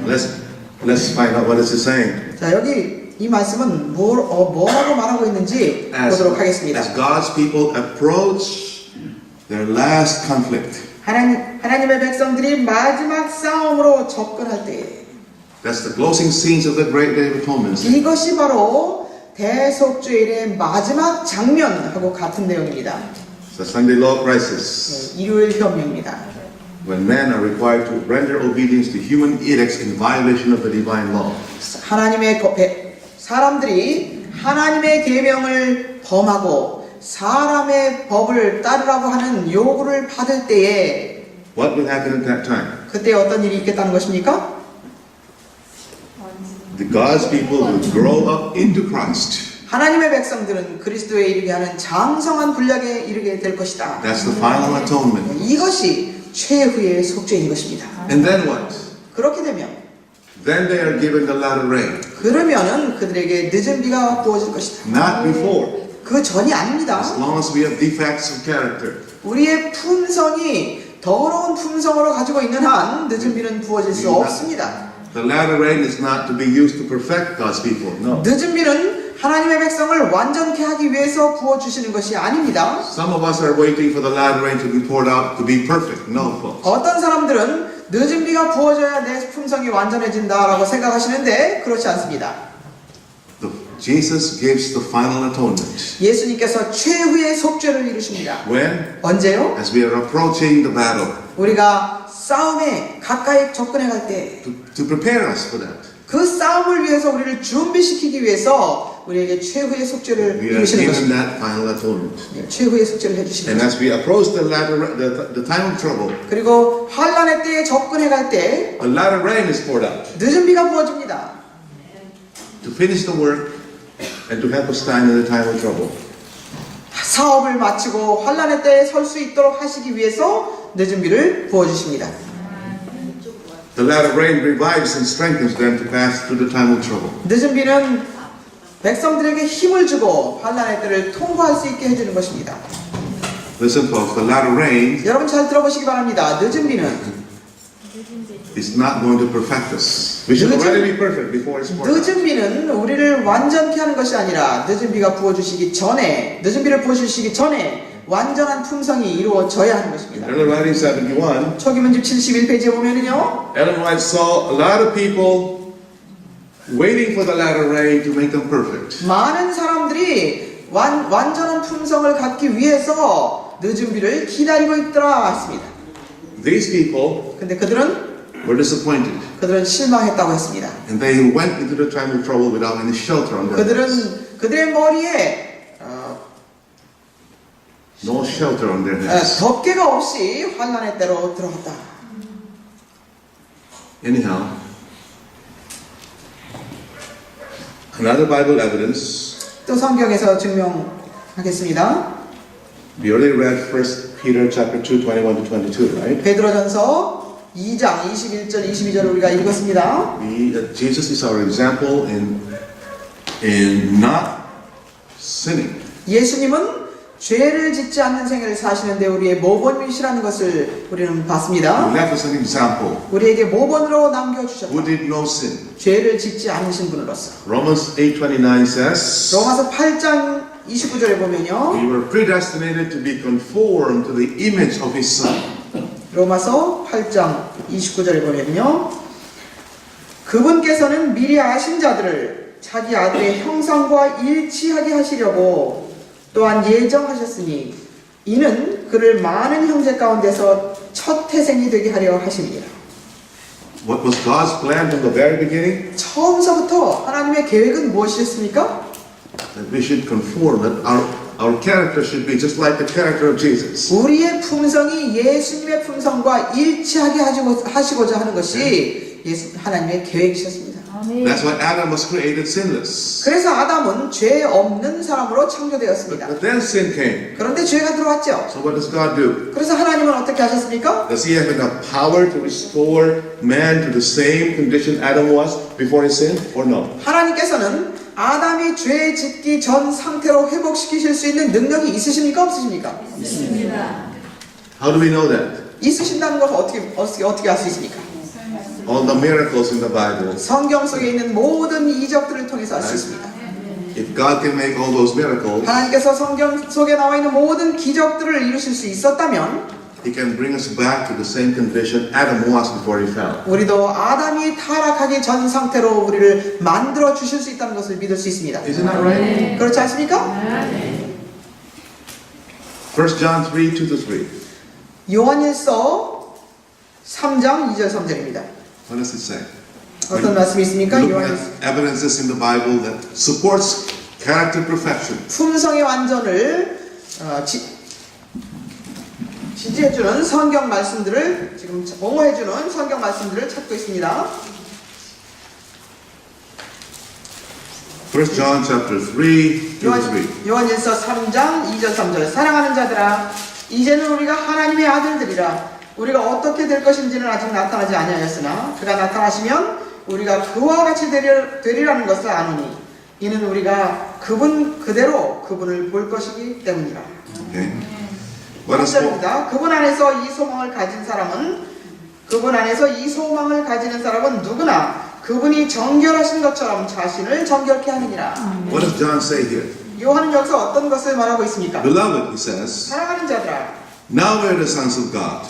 [SPEAKER 2] Let's find out what this is saying.
[SPEAKER 1] 자, 여기 이 말씀은 뭐라고 말하고 있는지 보도록 하겠습니다.
[SPEAKER 2] As God's people approach their last conflict,
[SPEAKER 1] 하나님의 백성들이 마지막 싸움으로 접근할 때
[SPEAKER 2] that's the closing scenes of the Great Day of Atonement.
[SPEAKER 1] 이것이 바로 대속죄일의 마지막 장면하고 같은 내용입니다.
[SPEAKER 2] The Sunday Law Crisis,
[SPEAKER 1] 일요일 혁명입니다.
[SPEAKER 2] when men are required to render obedience to human edicts in violation of the divine law.
[SPEAKER 1] 사람들이 하나님의 계명을 범하고 사람의 법을 따르라고 하는 요구를 받을 때에
[SPEAKER 2] What will happen at that time?
[SPEAKER 1] 그때 어떤 일이 있겠다는 것입니까?
[SPEAKER 2] The God's people will grow up into Christ.
[SPEAKER 1] 하나님의 백성들은 그리스도에 이르게 하는 장성한 분량에 이르게 될 것이다.
[SPEAKER 2] That's the final atonement.
[SPEAKER 1] 이것이 최후의 속죄인 것입니다.
[SPEAKER 2] And then what?
[SPEAKER 1] 그렇게 되면
[SPEAKER 2] Then they are given the latter rain.
[SPEAKER 1] 그러면은 그들에게 늦은 비가 부어질 것이다.
[SPEAKER 2] Not before.
[SPEAKER 1] 그 전이 아닙니다.
[SPEAKER 2] As long as we have defects of character.
[SPEAKER 1] 우리의 품성이 더러운 품성으로 가지고 있는 한 늦은 비는 부어질 수 없습니다.
[SPEAKER 2] The latter rain is not to be used to perfect God's people. No.
[SPEAKER 1] 늦은 비는 하나님의 백성을 완전케 하기 위해서 부어주시는 것이 아닙니다.
[SPEAKER 2] Some of us are waiting for the latter rain to be poured out to be perfect. No, folks.
[SPEAKER 1] 어떤 사람들은 늦은 비가 부어져야 내 품성이 완전해진다라고 생각하시는데 그렇지 않습니다.
[SPEAKER 2] Jesus gives the final atonement.
[SPEAKER 1] 예수님께서 최후의 속죄를 이루십니다.
[SPEAKER 2] When?
[SPEAKER 1] 언제요?
[SPEAKER 2] As we are approaching the battle.
[SPEAKER 1] 우리가 싸움에 가까이 접근해 갈 때
[SPEAKER 2] To prepare us for that.
[SPEAKER 1] 그 싸움을 위해서 우리를 준비시키기 위해서 우리에게 최후의 속죄를
[SPEAKER 2] We are
[SPEAKER 1] 이루시는
[SPEAKER 2] given
[SPEAKER 1] 것입니다.
[SPEAKER 2] that final atonement.
[SPEAKER 1] 최후의 속죄를 해주시는
[SPEAKER 2] And
[SPEAKER 1] 것입니다.
[SPEAKER 2] as we approach the time of trouble,
[SPEAKER 1] 그리고 환난의 때에 접근해 갈 때
[SPEAKER 2] the latter rain is poured out
[SPEAKER 1] 늦은 비가 부어집니다.
[SPEAKER 2] to finish the work and to help us stand in the time of trouble.
[SPEAKER 1] 사업을 마치고 환난의 때에 설 수 있도록 하시기 위해서 늦은 비를 부어주십니다.
[SPEAKER 2] The latter rain revives and strengthens them to pass through the time of trouble.
[SPEAKER 1] 늦은 비는 백성들에게 힘을 주고 환난의 때를 통과할 수 있게 해주는 것입니다.
[SPEAKER 2] Listen, folks, the latter rain
[SPEAKER 1] 여러분 잘 들어보시기 바랍니다. 늦은 비는
[SPEAKER 2] is not going to perfect us. We should already be perfect before it's poured out.
[SPEAKER 1] 늦은 비는 우리를 완전케 하는 것이 아니라 늦은 비가 부어주시기 전에 늦은 비를 부어주시기 전에 완전한 품성이 이루어져야 하는 것입니다.
[SPEAKER 2] Ellen White 71,
[SPEAKER 1] 초기문집 71페이지에 보면은요,
[SPEAKER 2] Ellen White saw a lot of people waiting for the latter rain to make them perfect.
[SPEAKER 1] 많은 사람들이 완전한 품성을 갖기 위해서 늦은 비를 기다리고 있더라 했습니다.
[SPEAKER 2] These people
[SPEAKER 1] 근데 그들은
[SPEAKER 2] were disappointed.
[SPEAKER 1] 실망했다고 했습니다.
[SPEAKER 2] And they went into the time of trouble without any shelter on their heads.
[SPEAKER 1] 그들의 머리에
[SPEAKER 2] No shelter on their heads.
[SPEAKER 1] 덮개가 없이 환난의 때로 들어갔다.
[SPEAKER 2] Anyhow, another Bible evidence.
[SPEAKER 1] 또 성경에서 증명하겠습니다.
[SPEAKER 2] We already read 1 Peter chapter 2, 21 to 22, right?
[SPEAKER 1] 베드로전서 2장 21절 22절을 우리가 읽었습니다.
[SPEAKER 2] Jesus is our example in not sinning.
[SPEAKER 1] 예수님은 죄를 짓지 않는 생애를 사시는데 우리의 모범이시라는 것을 우리는 봤습니다.
[SPEAKER 2] He left us an example
[SPEAKER 1] 우리에게 모범으로 남겨주셨다.
[SPEAKER 2] who did no sin.
[SPEAKER 1] 죄를 짓지 않으신 분으로서.
[SPEAKER 2] Romans 8:29 says,
[SPEAKER 1] 로마서 8장 29절에 보면요.
[SPEAKER 2] We were predestinated to be conformed to the image of His Son.
[SPEAKER 1] 로마서 8장 29절에 보면요. 그분께서는 미리 아신 자들을 자기 아들의 형상과 일치하게 하시려고 또한 예정하셨으니 이는 그를 많은 형제 가운데서 첫 태생이 되게 하려 하십니다.
[SPEAKER 2] What was God's plan from the very beginning?
[SPEAKER 1] 처음서부터 하나님의 계획은 무엇이었습니까?
[SPEAKER 2] That we should conform, that our character should be just like the character of Jesus.
[SPEAKER 1] 우리의 품성이 예수님의 품성과 일치하게 하시고자 하는 것이 하나님의 계획이셨습니다.
[SPEAKER 2] That's why Adam was created sinless.
[SPEAKER 1] 그래서 아담은 죄 없는 사람으로 창조되었습니다.
[SPEAKER 2] But then sin came.
[SPEAKER 1] 그런데 죄가 들어왔죠.
[SPEAKER 2] So what does God do?
[SPEAKER 1] 그래서 하나님은 어떻게 하셨습니까?
[SPEAKER 2] Does He have enough power to restore man to the same condition Adam was before his sin, or no?
[SPEAKER 1] 하나님께서는 아담이 죄 짓기 전 상태로 회복시키실 수 있는 능력이 있으십니까? 없으십니까?
[SPEAKER 2] How do we know that?
[SPEAKER 1] 있으신다는 것을 어떻게 알 수 있습니까?
[SPEAKER 2] All the miracles in the Bible.
[SPEAKER 1] 성경 속에 있는 모든 이적들을 통해서 알 수 있습니다.
[SPEAKER 2] If God can make all those miracles,
[SPEAKER 1] 하나님께서 성경 속에 나와 있는 모든 기적들을 이루실 수 있었다면
[SPEAKER 2] He can bring us back to the same condition Adam was before he fell.
[SPEAKER 1] 우리도 아담이 타락하기 전 상태로 우리를 만들어 주실 수 있다는 것을 믿을 수 있습니다.
[SPEAKER 2] Isn't that right?
[SPEAKER 1] 그렇지 않습니까?
[SPEAKER 2] 1 John 3, 2-3.
[SPEAKER 1] 요한일서 3장 2절 3절입니다.
[SPEAKER 2] What does it say?
[SPEAKER 1] 어떤 말씀이 있습니까?
[SPEAKER 2] Look
[SPEAKER 1] 요한일서
[SPEAKER 2] at evidences in the Bible that supports character perfection.
[SPEAKER 1] 품성의 완전을 지지해주는 성경 말씀들을 지금 옹호해주는 성경 말씀들을 찾고 있습니다.
[SPEAKER 2] 1 John chapter 3, 2-3.
[SPEAKER 1] 요한일서 3장 2절 3절 사랑하는 자들아 이제는 우리가 하나님의 아들들이라 우리가 어떻게 될 것인지는 아직 나타나지 아니하였으나 그가 나타나시면 우리가 그와 같이 되리라는 것을 아노니 이는 우리가 그분 그대로 그분을 볼 것이기 때문이라.
[SPEAKER 2] Okay. What is hope?
[SPEAKER 1] 입니다. 그분 안에서 이 소망을 가진 사람은 누구나 그분이 정결하신 것처럼 자신을 정결케 하느니라.
[SPEAKER 2] What does John say here?
[SPEAKER 1] 요한은 여기서 어떤 것을 말하고 있습니까?
[SPEAKER 2] Beloved, he says,
[SPEAKER 1] 사랑하는 자들아
[SPEAKER 2] now we are the sons of God.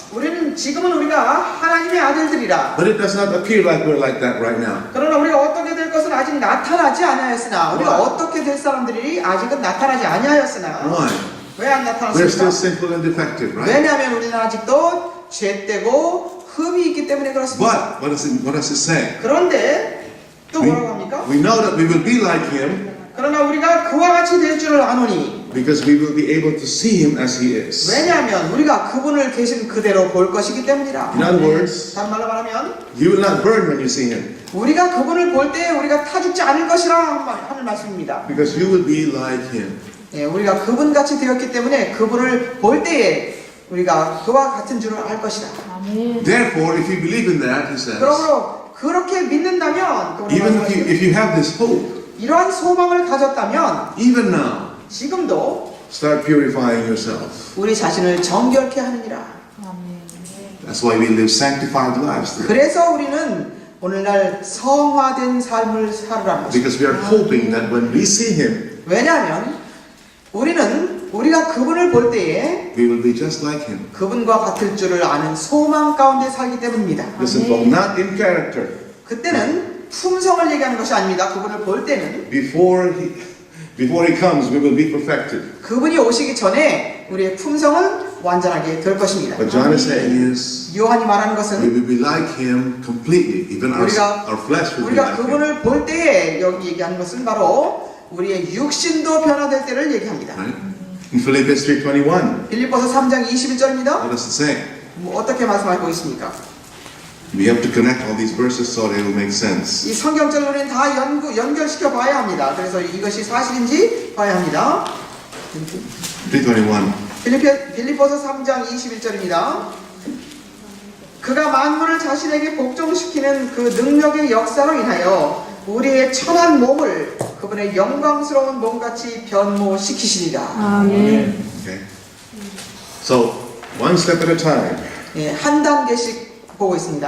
[SPEAKER 1] 지금은 우리가 하나님의 아들들이라.
[SPEAKER 2] But it does not appear like we're like that right now.
[SPEAKER 1] 그러나 우리가 어떻게 될 것은 아직 나타나지 아니하였으나 우리가 어떻게 될 사람들이 아직은 나타나지 아니하였으나
[SPEAKER 2] Why?
[SPEAKER 1] 왜 안
[SPEAKER 2] We're still
[SPEAKER 1] 나타났습니까?
[SPEAKER 2] sinful and defective, right?
[SPEAKER 1] 왜냐하면 우리는 아직도 죄되고 흠이 있기 때문에 그렇습니다.
[SPEAKER 2] But what does it say?
[SPEAKER 1] 그런데 또 뭐라고 합니까?
[SPEAKER 2] We know that we will be like Him
[SPEAKER 1] 그러나 우리가 그와 같이 될 줄을 아노니
[SPEAKER 2] because we will be able to see Him as He is.
[SPEAKER 1] 왜냐하면 우리가 그분을 계신 그대로 볼 것이기 때문이라.
[SPEAKER 2] In other words,
[SPEAKER 1] 다른 말로 말하면
[SPEAKER 2] you will not burn when you see Him
[SPEAKER 1] 우리가 그분을 볼 때 우리가 타 죽지 않을 것이라 하는 말씀입니다.
[SPEAKER 2] because you will be like Him.
[SPEAKER 1] 예, 우리가 그분같이 되었기 때문에 그분을 볼 때에 우리가 그와 같은 줄을 알 것이다.
[SPEAKER 2] Therefore, if you believe in that, He says,
[SPEAKER 1] 그러므로 그렇게 믿는다면
[SPEAKER 2] even if you have this hope,
[SPEAKER 1] 이러한 소망을 가졌다면
[SPEAKER 2] even now,
[SPEAKER 1] 지금도
[SPEAKER 2] start purifying yourself.
[SPEAKER 1] 우리 자신을 정결케 하느니라.
[SPEAKER 2] That's why we live sanctified lives today.
[SPEAKER 1] 그래서 우리는 오늘날 성화된 삶을 살으라는 것입니다.
[SPEAKER 2] Because we are hoping that when we see Him,
[SPEAKER 1] 왜냐하면 우리가 그분을 볼 때에
[SPEAKER 2] we will be just like Him.
[SPEAKER 1] 그분과 같을 줄을 아는 소망 가운데 살기 때문입니다.
[SPEAKER 2] Listen, but not in character.
[SPEAKER 1] 그때는 품성을 얘기하는 것이 아닙니다. 그분을 볼 때는
[SPEAKER 2] Before He comes, we will be perfected.
[SPEAKER 1] 그분이 오시기 전에 우리의 품성은 완전하게 될 것입니다.
[SPEAKER 2] What John is saying is,
[SPEAKER 1] 요한이 말하는
[SPEAKER 2] we
[SPEAKER 1] 것은
[SPEAKER 2] will be like Him completely. Even our flesh will be
[SPEAKER 1] 우리가
[SPEAKER 2] like Him.
[SPEAKER 1] 그분을 볼 때에 여기 얘기하는 것은 바로 우리의 육신도 변화될 때를 얘기합니다.
[SPEAKER 2] Right? In Philippians 3:21,
[SPEAKER 1] 빌립보서 3장 21절입니다.
[SPEAKER 2] what does it say?
[SPEAKER 1] 어떻게 말씀하고 있습니까?
[SPEAKER 2] We have to connect all these verses so they will make sense.
[SPEAKER 1] 이 성경절을 우리는 다 연결시켜 봐야 합니다. 그래서 이것이 사실인지 봐야 합니다.
[SPEAKER 2] 3:21.
[SPEAKER 1] 빌립보서 3장 21절입니다. 그가 만물을 자신에게 복종시키는 그 능력의 역사로 인하여 우리의 천한 몸을 그분의 영광스러운 몸같이 변모시키시리라.
[SPEAKER 2] Okay. So one step at a time.
[SPEAKER 1] 예, 한 단계씩 보고 있습니다.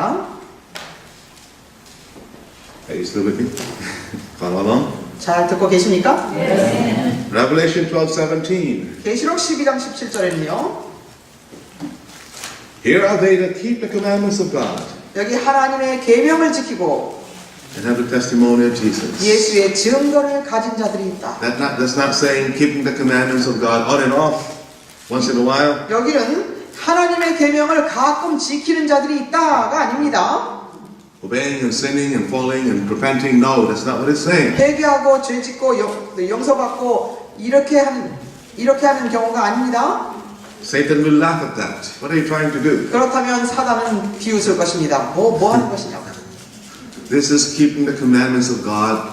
[SPEAKER 2] Are you still with me? Follow along.
[SPEAKER 1] 잘 듣고 계십니까?
[SPEAKER 2] Revelation 12:17.
[SPEAKER 1] 계시록 12장 17절에는요.
[SPEAKER 2] Here are they that keep the commandments of God
[SPEAKER 1] 여기 하나님의 계명을 지키고
[SPEAKER 2] and have the testimony of Jesus.
[SPEAKER 1] 예수의 증거를 가진 자들이 있다.
[SPEAKER 2] That's not saying keeping the commandments of God on and off once in a while.
[SPEAKER 1] 여기는 하나님의 계명을 가끔 지키는 자들이 있다가 아닙니다.
[SPEAKER 2] Obeying and sinning and falling and repenting. No, that's not what it's saying.
[SPEAKER 1] 회개하고 죄짓고 용서받고 이렇게 하는 경우가 아닙니다.
[SPEAKER 2] Satan will laugh at that. What are you trying to do?
[SPEAKER 1] 그렇다면 사단은 비웃을 것입니다. 뭐 하는 것이냐고.
[SPEAKER 2] This is keeping the commandments of God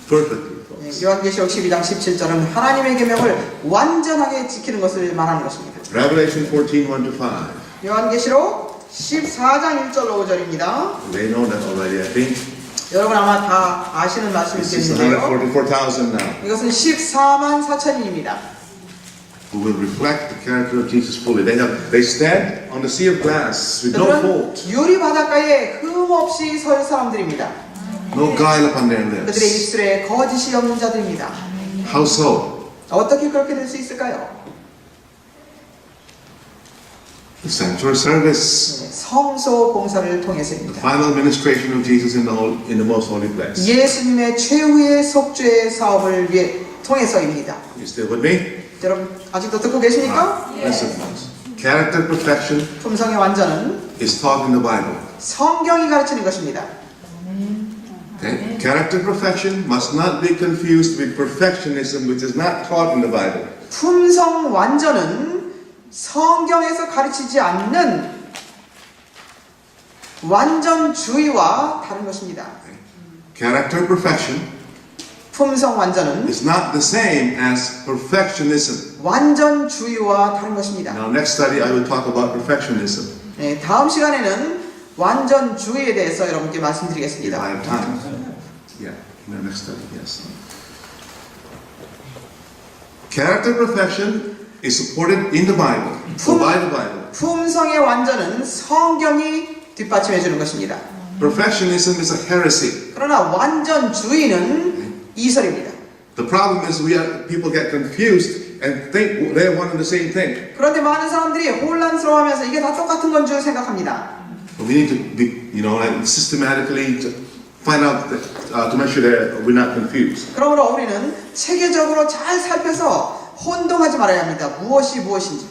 [SPEAKER 2] perfectly. folks.
[SPEAKER 1] 요한계시록 12장 17절은 하나님의 계명을 완전하게 지키는 것을 말하는 것입니다.
[SPEAKER 2] Revelation 14:1-5.
[SPEAKER 1] 요한계시록 14장 1절로 5절입니다.
[SPEAKER 2] They know that already, I think.
[SPEAKER 1] 여러분 아마 다 아시는
[SPEAKER 2] This is
[SPEAKER 1] 말씀이겠는데요.
[SPEAKER 2] 144,000 now.
[SPEAKER 1] 이것은 14만 4천인입니다.
[SPEAKER 2] Who will reflect the character of Jesus fully. They stand on the sea of glass with no
[SPEAKER 1] 그들은
[SPEAKER 2] fault,
[SPEAKER 1] 유리 바닷가에 흠 없이 설 사람들입니다.
[SPEAKER 2] no guile upon their
[SPEAKER 1] 그들의
[SPEAKER 2] lips.
[SPEAKER 1] 입술에 거짓이 없는 자들입니다.
[SPEAKER 2] How so?
[SPEAKER 1] 어떻게 그렇게 될 수 있을까요?
[SPEAKER 2] The sanctuary service,
[SPEAKER 1] 성소 봉사를
[SPEAKER 2] the
[SPEAKER 1] 통해서입니다.
[SPEAKER 2] final administration of Jesus in the most holy place.
[SPEAKER 1] 예수님의 최후의 속죄 사업을 통해서입니다.
[SPEAKER 2] You still with me?
[SPEAKER 1] 여러분 아직도 듣고 계십니까?
[SPEAKER 2] Listen, folks. Character perfection
[SPEAKER 1] 품성의 완전은
[SPEAKER 2] is taught in the Bible.
[SPEAKER 1] 성경이 가르치는 것입니다.
[SPEAKER 2] Okay? Character perfection must not be confused with perfectionism, which is not taught in the Bible.
[SPEAKER 1] 품성 완전은 성경에서 가르치지 않는 완전주의와 다른 것입니다.
[SPEAKER 2] Character perfection
[SPEAKER 1] 품성 완전은
[SPEAKER 2] is not the same as perfectionism.
[SPEAKER 1] 완전주의와 다른 것입니다.
[SPEAKER 2] Now, next study, I will talk about perfectionism
[SPEAKER 1] 네, 다음 시간에는 완전주의에 대해서 여러분께
[SPEAKER 2] if I
[SPEAKER 1] 말씀드리겠습니다.
[SPEAKER 2] have time. Yeah, in the next study, yes. Character perfection is supported in the Bible, or by the Bible.
[SPEAKER 1] 품성의 완전은 성경이 뒷받침해 주는 것입니다.
[SPEAKER 2] Perfectionism is a heresy.
[SPEAKER 1] 그러나 완전주의는 이설입니다.
[SPEAKER 2] The problem is people get confused and think they're one and the same thing.
[SPEAKER 1] 그런데 많은 사람들이 혼란스러워하면서 이게 다 똑같은 건 줄 생각합니다.
[SPEAKER 2] But we need to be, like systematically to find out to make sure that we're not confused.
[SPEAKER 1] 그러므로 우리는 체계적으로 잘 살펴서 혼동하지 말아야 합니다. 무엇이 무엇인지.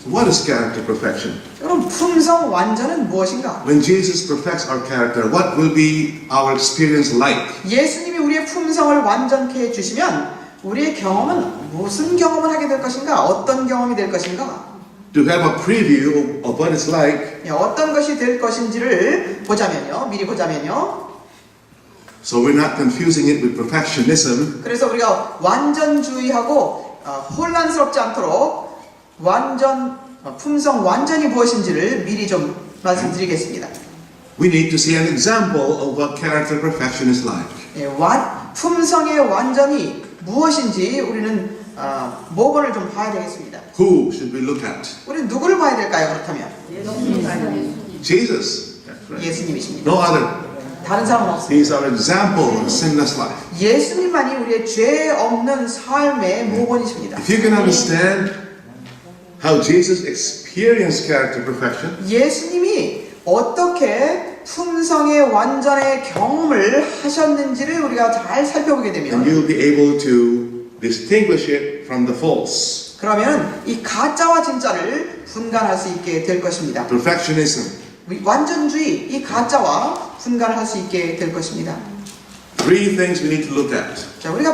[SPEAKER 2] So what is character perfection?
[SPEAKER 1] 여러분 품성 완전은 무엇인가?
[SPEAKER 2] When Jesus perfects our character, what will be our experience like?
[SPEAKER 1] 예수님이 우리의 품성을 완전케 해주시면 우리의 경험은 무슨 경험을 하게 될 것인가? 어떤 경험이 될 것인가?
[SPEAKER 2] To have a preview of what it's like,
[SPEAKER 1] 어떤 것이 될 것인지를 보자면요. 미리 보자면요.
[SPEAKER 2] so we're not confusing it with perfectionism.
[SPEAKER 1] 그래서 우리가 완전주의하고 혼란스럽지 않도록 품성 완전이 무엇인지를 미리 좀 말씀드리겠습니다.
[SPEAKER 2] We need to see an example of what character perfection is like.
[SPEAKER 1] 품성의 완전이 무엇인지 우리는 모범을 좀 봐야 되겠습니다.
[SPEAKER 2] Who should we look at?
[SPEAKER 1] 우리는 누구를 봐야 될까요? 그렇다면
[SPEAKER 2] Jesus. That's right.
[SPEAKER 1] 예수님이십니다.
[SPEAKER 2] No other.
[SPEAKER 1] 다른 사람은 없습니다.
[SPEAKER 2] He's our example of sinless life.
[SPEAKER 1] 예수님만이 우리의 죄 없는 삶의 모범이십니다.
[SPEAKER 2] If you can understand how Jesus experienced character perfection,
[SPEAKER 1] 예수님이 어떻게 품성의 완전의 경험을 하셨는지를 우리가 잘 살펴보게
[SPEAKER 2] then
[SPEAKER 1] 되면
[SPEAKER 2] you'll be able to distinguish it from the false.
[SPEAKER 1] 그러면 이 가짜와 진짜를 분간할 수 있게 될 것입니다.
[SPEAKER 2] Perfectionism.
[SPEAKER 1] 완전주의, 이 가짜와 분간을 할 수 있게 될 것입니다.
[SPEAKER 2] Three things we need to look at.
[SPEAKER 1] 자, 우리가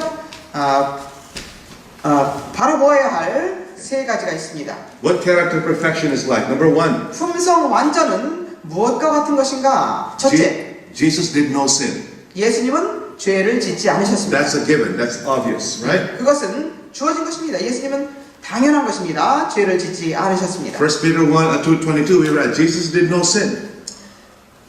[SPEAKER 1] 바로 보아야 할 세 가지가 있습니다.
[SPEAKER 2] What character perfection is like. Number one,
[SPEAKER 1] 품성 완전은 무엇과 같은 것인가? 첫째,
[SPEAKER 2] Jesus did no sin.
[SPEAKER 1] 예수님은 죄를 짓지 않으셨습니다.
[SPEAKER 2] That's a given. That's obvious, right?
[SPEAKER 1] 그것은 주어진 것입니다. 예수님은 당연한 것입니다. 죄를 짓지 않으셨습니다.
[SPEAKER 2] 1 Peter 2:22 we read, Jesus did no sin.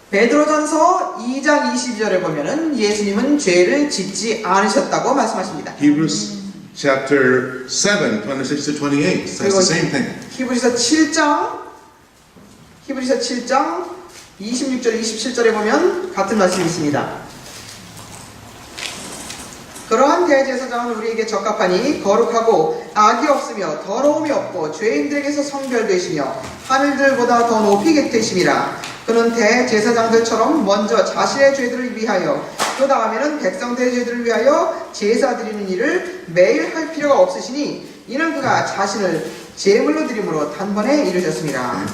[SPEAKER 1] 베드로전서 2장 22절에 보면은 예수님은 죄를 짓지 않으셨다고 말씀하십니다.
[SPEAKER 2] Hebrews chapter 7, 26-28. That's the same thing.
[SPEAKER 1] 히브리서 7장 26절 27절에 보면 같은 말씀이 있습니다. 그러한 대제사장은 우리에게 적합하니 거룩하고 악이 없으며 더러움이 없고 죄인들에게서 성별되시며 하늘들보다 더 높이 되심이라. 그는 대제사장들처럼 먼저 자신의 죄들을 위하여 그 다음에는 백성들의 죄들을 위하여 제사 드리는 일을 매일 할 필요가 없으시니 이는 그가 자신을 제물로 드림으로 단번에 이루셨습니다.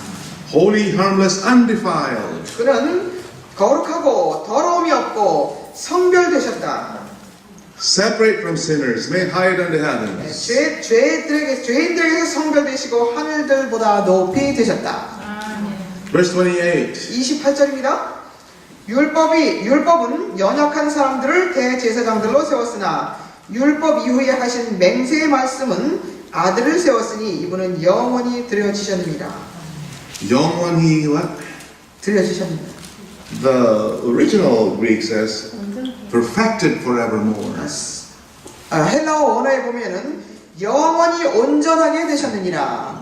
[SPEAKER 2] Holy, harmless, undefiled.
[SPEAKER 1] 그는 거룩하고 더러움이 없고 성별되셨다.
[SPEAKER 2] Separate from sinners, made higher than the heavens.
[SPEAKER 1] 죄인들에게서 성별되시고 하늘들보다 높이 되셨다.
[SPEAKER 2] Verse 28.
[SPEAKER 1] 28절입니다. 율법은 연약한 사람들을 대제사장들로 세웠으나 율법 이후에 하신 맹세의 말씀은 아들을 세웠으니 이분은 영원히 드려지셨느니라.
[SPEAKER 2] 영원히 what?
[SPEAKER 1] 드려지셨느니라.
[SPEAKER 2] The original Greek says, perfected forevermore.
[SPEAKER 1] 헬라어 원어에 보면은 영원히 온전하게 되셨느니라.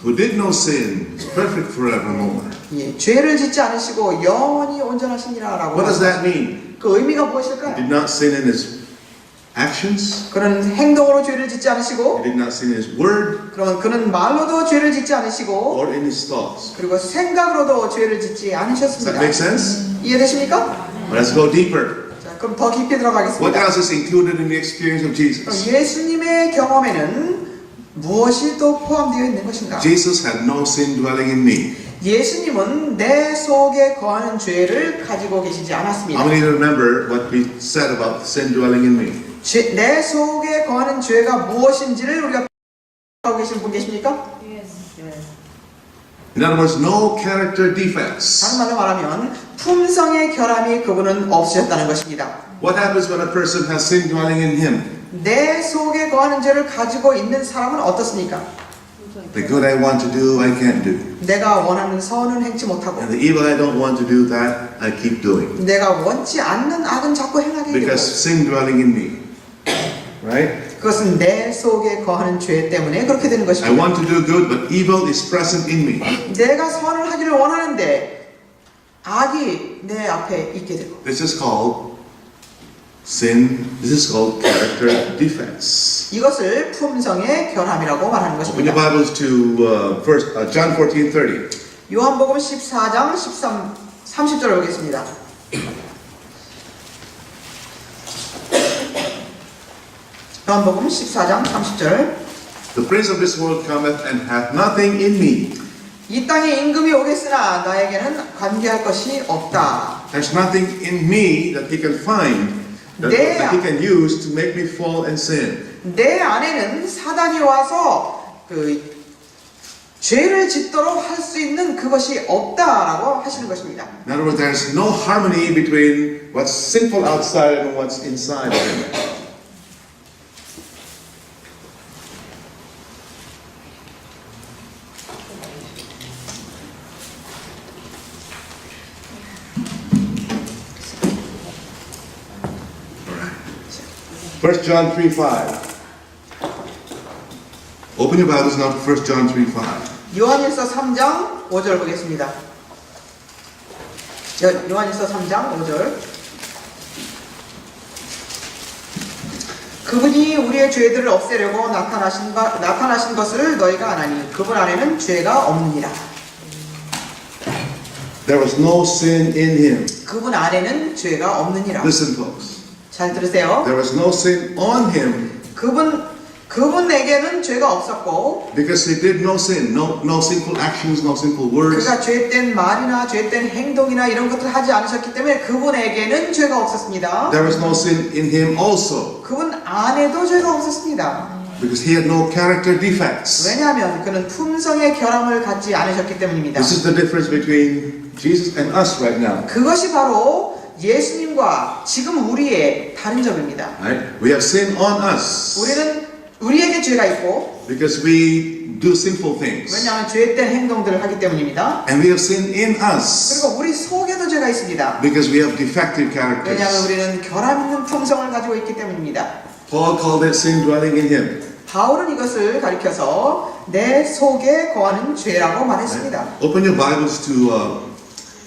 [SPEAKER 2] Who did no sin, is perfect forevermore.
[SPEAKER 1] 예, 죄를 짓지 않으시고 영원히 온전하시니라라고.
[SPEAKER 2] What does that mean?
[SPEAKER 1] 그 의미가
[SPEAKER 2] He
[SPEAKER 1] 무엇일까요?
[SPEAKER 2] did not sin in his actions.
[SPEAKER 1] 그는 행동으로 죄를 짓지
[SPEAKER 2] He
[SPEAKER 1] 않으시고,
[SPEAKER 2] did not sin in his word
[SPEAKER 1] 그러면 그는 말로도 죄를 짓지 않으시고,
[SPEAKER 2] or in his thoughts.
[SPEAKER 1] 그리고 생각으로도 죄를 짓지
[SPEAKER 2] Does that
[SPEAKER 1] 않으셨습니다.
[SPEAKER 2] make sense?
[SPEAKER 1] 이해되십니까?
[SPEAKER 2] Let's go deeper.
[SPEAKER 1] 자, 그럼 더 깊이
[SPEAKER 2] What
[SPEAKER 1] 들어가겠습니다.
[SPEAKER 2] else is included in the experience of
[SPEAKER 1] 그럼
[SPEAKER 2] Jesus?
[SPEAKER 1] 예수님의 경험에는 무엇이 또 포함되어 있는 것인가?
[SPEAKER 2] Jesus had no sin dwelling in me.
[SPEAKER 1] 예수님은 내 속에 거하는 죄를 가지고 계시지 않았습니다.
[SPEAKER 2] How many remember what we said about sin dwelling in me?
[SPEAKER 1] 내 속에 거하는 죄가 무엇인지를 우리가 하고 계신 분 계십니까?
[SPEAKER 2] In other words, no character
[SPEAKER 1] 다른
[SPEAKER 2] defects.
[SPEAKER 1] 말로 말하면 품성의 결함이 그분은 없으셨다는 것입니다.
[SPEAKER 2] What happens when a person has sin dwelling in him?
[SPEAKER 1] 내 속에 거하는 죄를 가지고 있는 사람은 어떻습니까?
[SPEAKER 2] The good I want to do, I can't do.
[SPEAKER 1] 내가 원하는 선은 행치 못하고
[SPEAKER 2] And the evil I don't want to do, that I keep doing.
[SPEAKER 1] 내가 원치 않는 악은 자꾸 행하게 되고
[SPEAKER 2] Because sin dwelling in me. Right?
[SPEAKER 1] 그것은 내 속에 거하는 죄 때문에 그렇게 되는
[SPEAKER 2] I
[SPEAKER 1] 것입니다.
[SPEAKER 2] want to do good, but evil is present in me.
[SPEAKER 1] 내가 선을 하기를 원하는데 악이 내 앞에 있게 되고
[SPEAKER 2] This is called sin. This is called character defects.
[SPEAKER 1] 이것을 품성의 결함이라고 말하는
[SPEAKER 2] Open your
[SPEAKER 1] 것입니다.
[SPEAKER 2] Bibles to John 14:30.
[SPEAKER 1] 요한복음 14장 30절을 보겠습니다. 요한복음 14장 30절.
[SPEAKER 2] The prince of this world cometh and hath nothing in me.
[SPEAKER 1] 이 땅에 임금이 오겠으나 나에게는 관계할 것이 없다.
[SPEAKER 2] There's nothing in me that he can find that he can use to make me fall and sin.
[SPEAKER 1] 내 안에는 사단이 와서 그 죄를 짓도록 할 수 있는 그것이 없다라고 하시는 것입니다.
[SPEAKER 2] In other words, there's no harmony between what's sinful outside and what's inside of him. First John 3:5. Open your Bibles now to 1 John 3:5.
[SPEAKER 1] 요한일서 3장 5절 보겠습니다. 요한일서 3장 5절. 그분이 우리의 죄들을 없애려고 나타나신 것을 너희가 아나니 그분 안에는 죄가 없느니라.
[SPEAKER 2] There was no sin in him.
[SPEAKER 1] 그분 안에는 죄가 없느니라.
[SPEAKER 2] Listen, folks.
[SPEAKER 1] 잘 들으세요.
[SPEAKER 2] There was no sin on him
[SPEAKER 1] 그분에게는 죄가 없었고
[SPEAKER 2] because he did no sin, no sinful actions, no sinful words.
[SPEAKER 1] 그가 죄된 말이나 죄된 행동이나 이런 것들을 하지 않으셨기 때문에 그분에게는 죄가 없었습니다.
[SPEAKER 2] There was no sin in him also
[SPEAKER 1] 그분 안에도 죄가 없었습니다.
[SPEAKER 2] because he had no character defects.
[SPEAKER 1] 왜냐하면 그는 품성의 결함을 갖지 않으셨기 때문입니다.
[SPEAKER 2] This is the difference between Jesus and us right now.
[SPEAKER 1] 그것이 바로 예수님과 지금 우리의 다른 점입니다.
[SPEAKER 2] Right? We have sin on us
[SPEAKER 1] 우리에게 죄가 있고
[SPEAKER 2] because we do sinful things.
[SPEAKER 1] 왜냐하면 죄된 행동들을 하기 때문입니다.
[SPEAKER 2] And we have sin in us
[SPEAKER 1] 그리고 우리 속에도 죄가 있습니다.
[SPEAKER 2] because we have defective
[SPEAKER 1] 왜냐하면
[SPEAKER 2] characters.
[SPEAKER 1] 우리는 결함 있는 품성을 가지고 있기 때문입니다.
[SPEAKER 2] Paul called it sin dwelling in him.
[SPEAKER 1] 바울은 이것을 가리켜서 내 속에 거하는 죄라고 말했습니다.
[SPEAKER 2] Open your Bibles to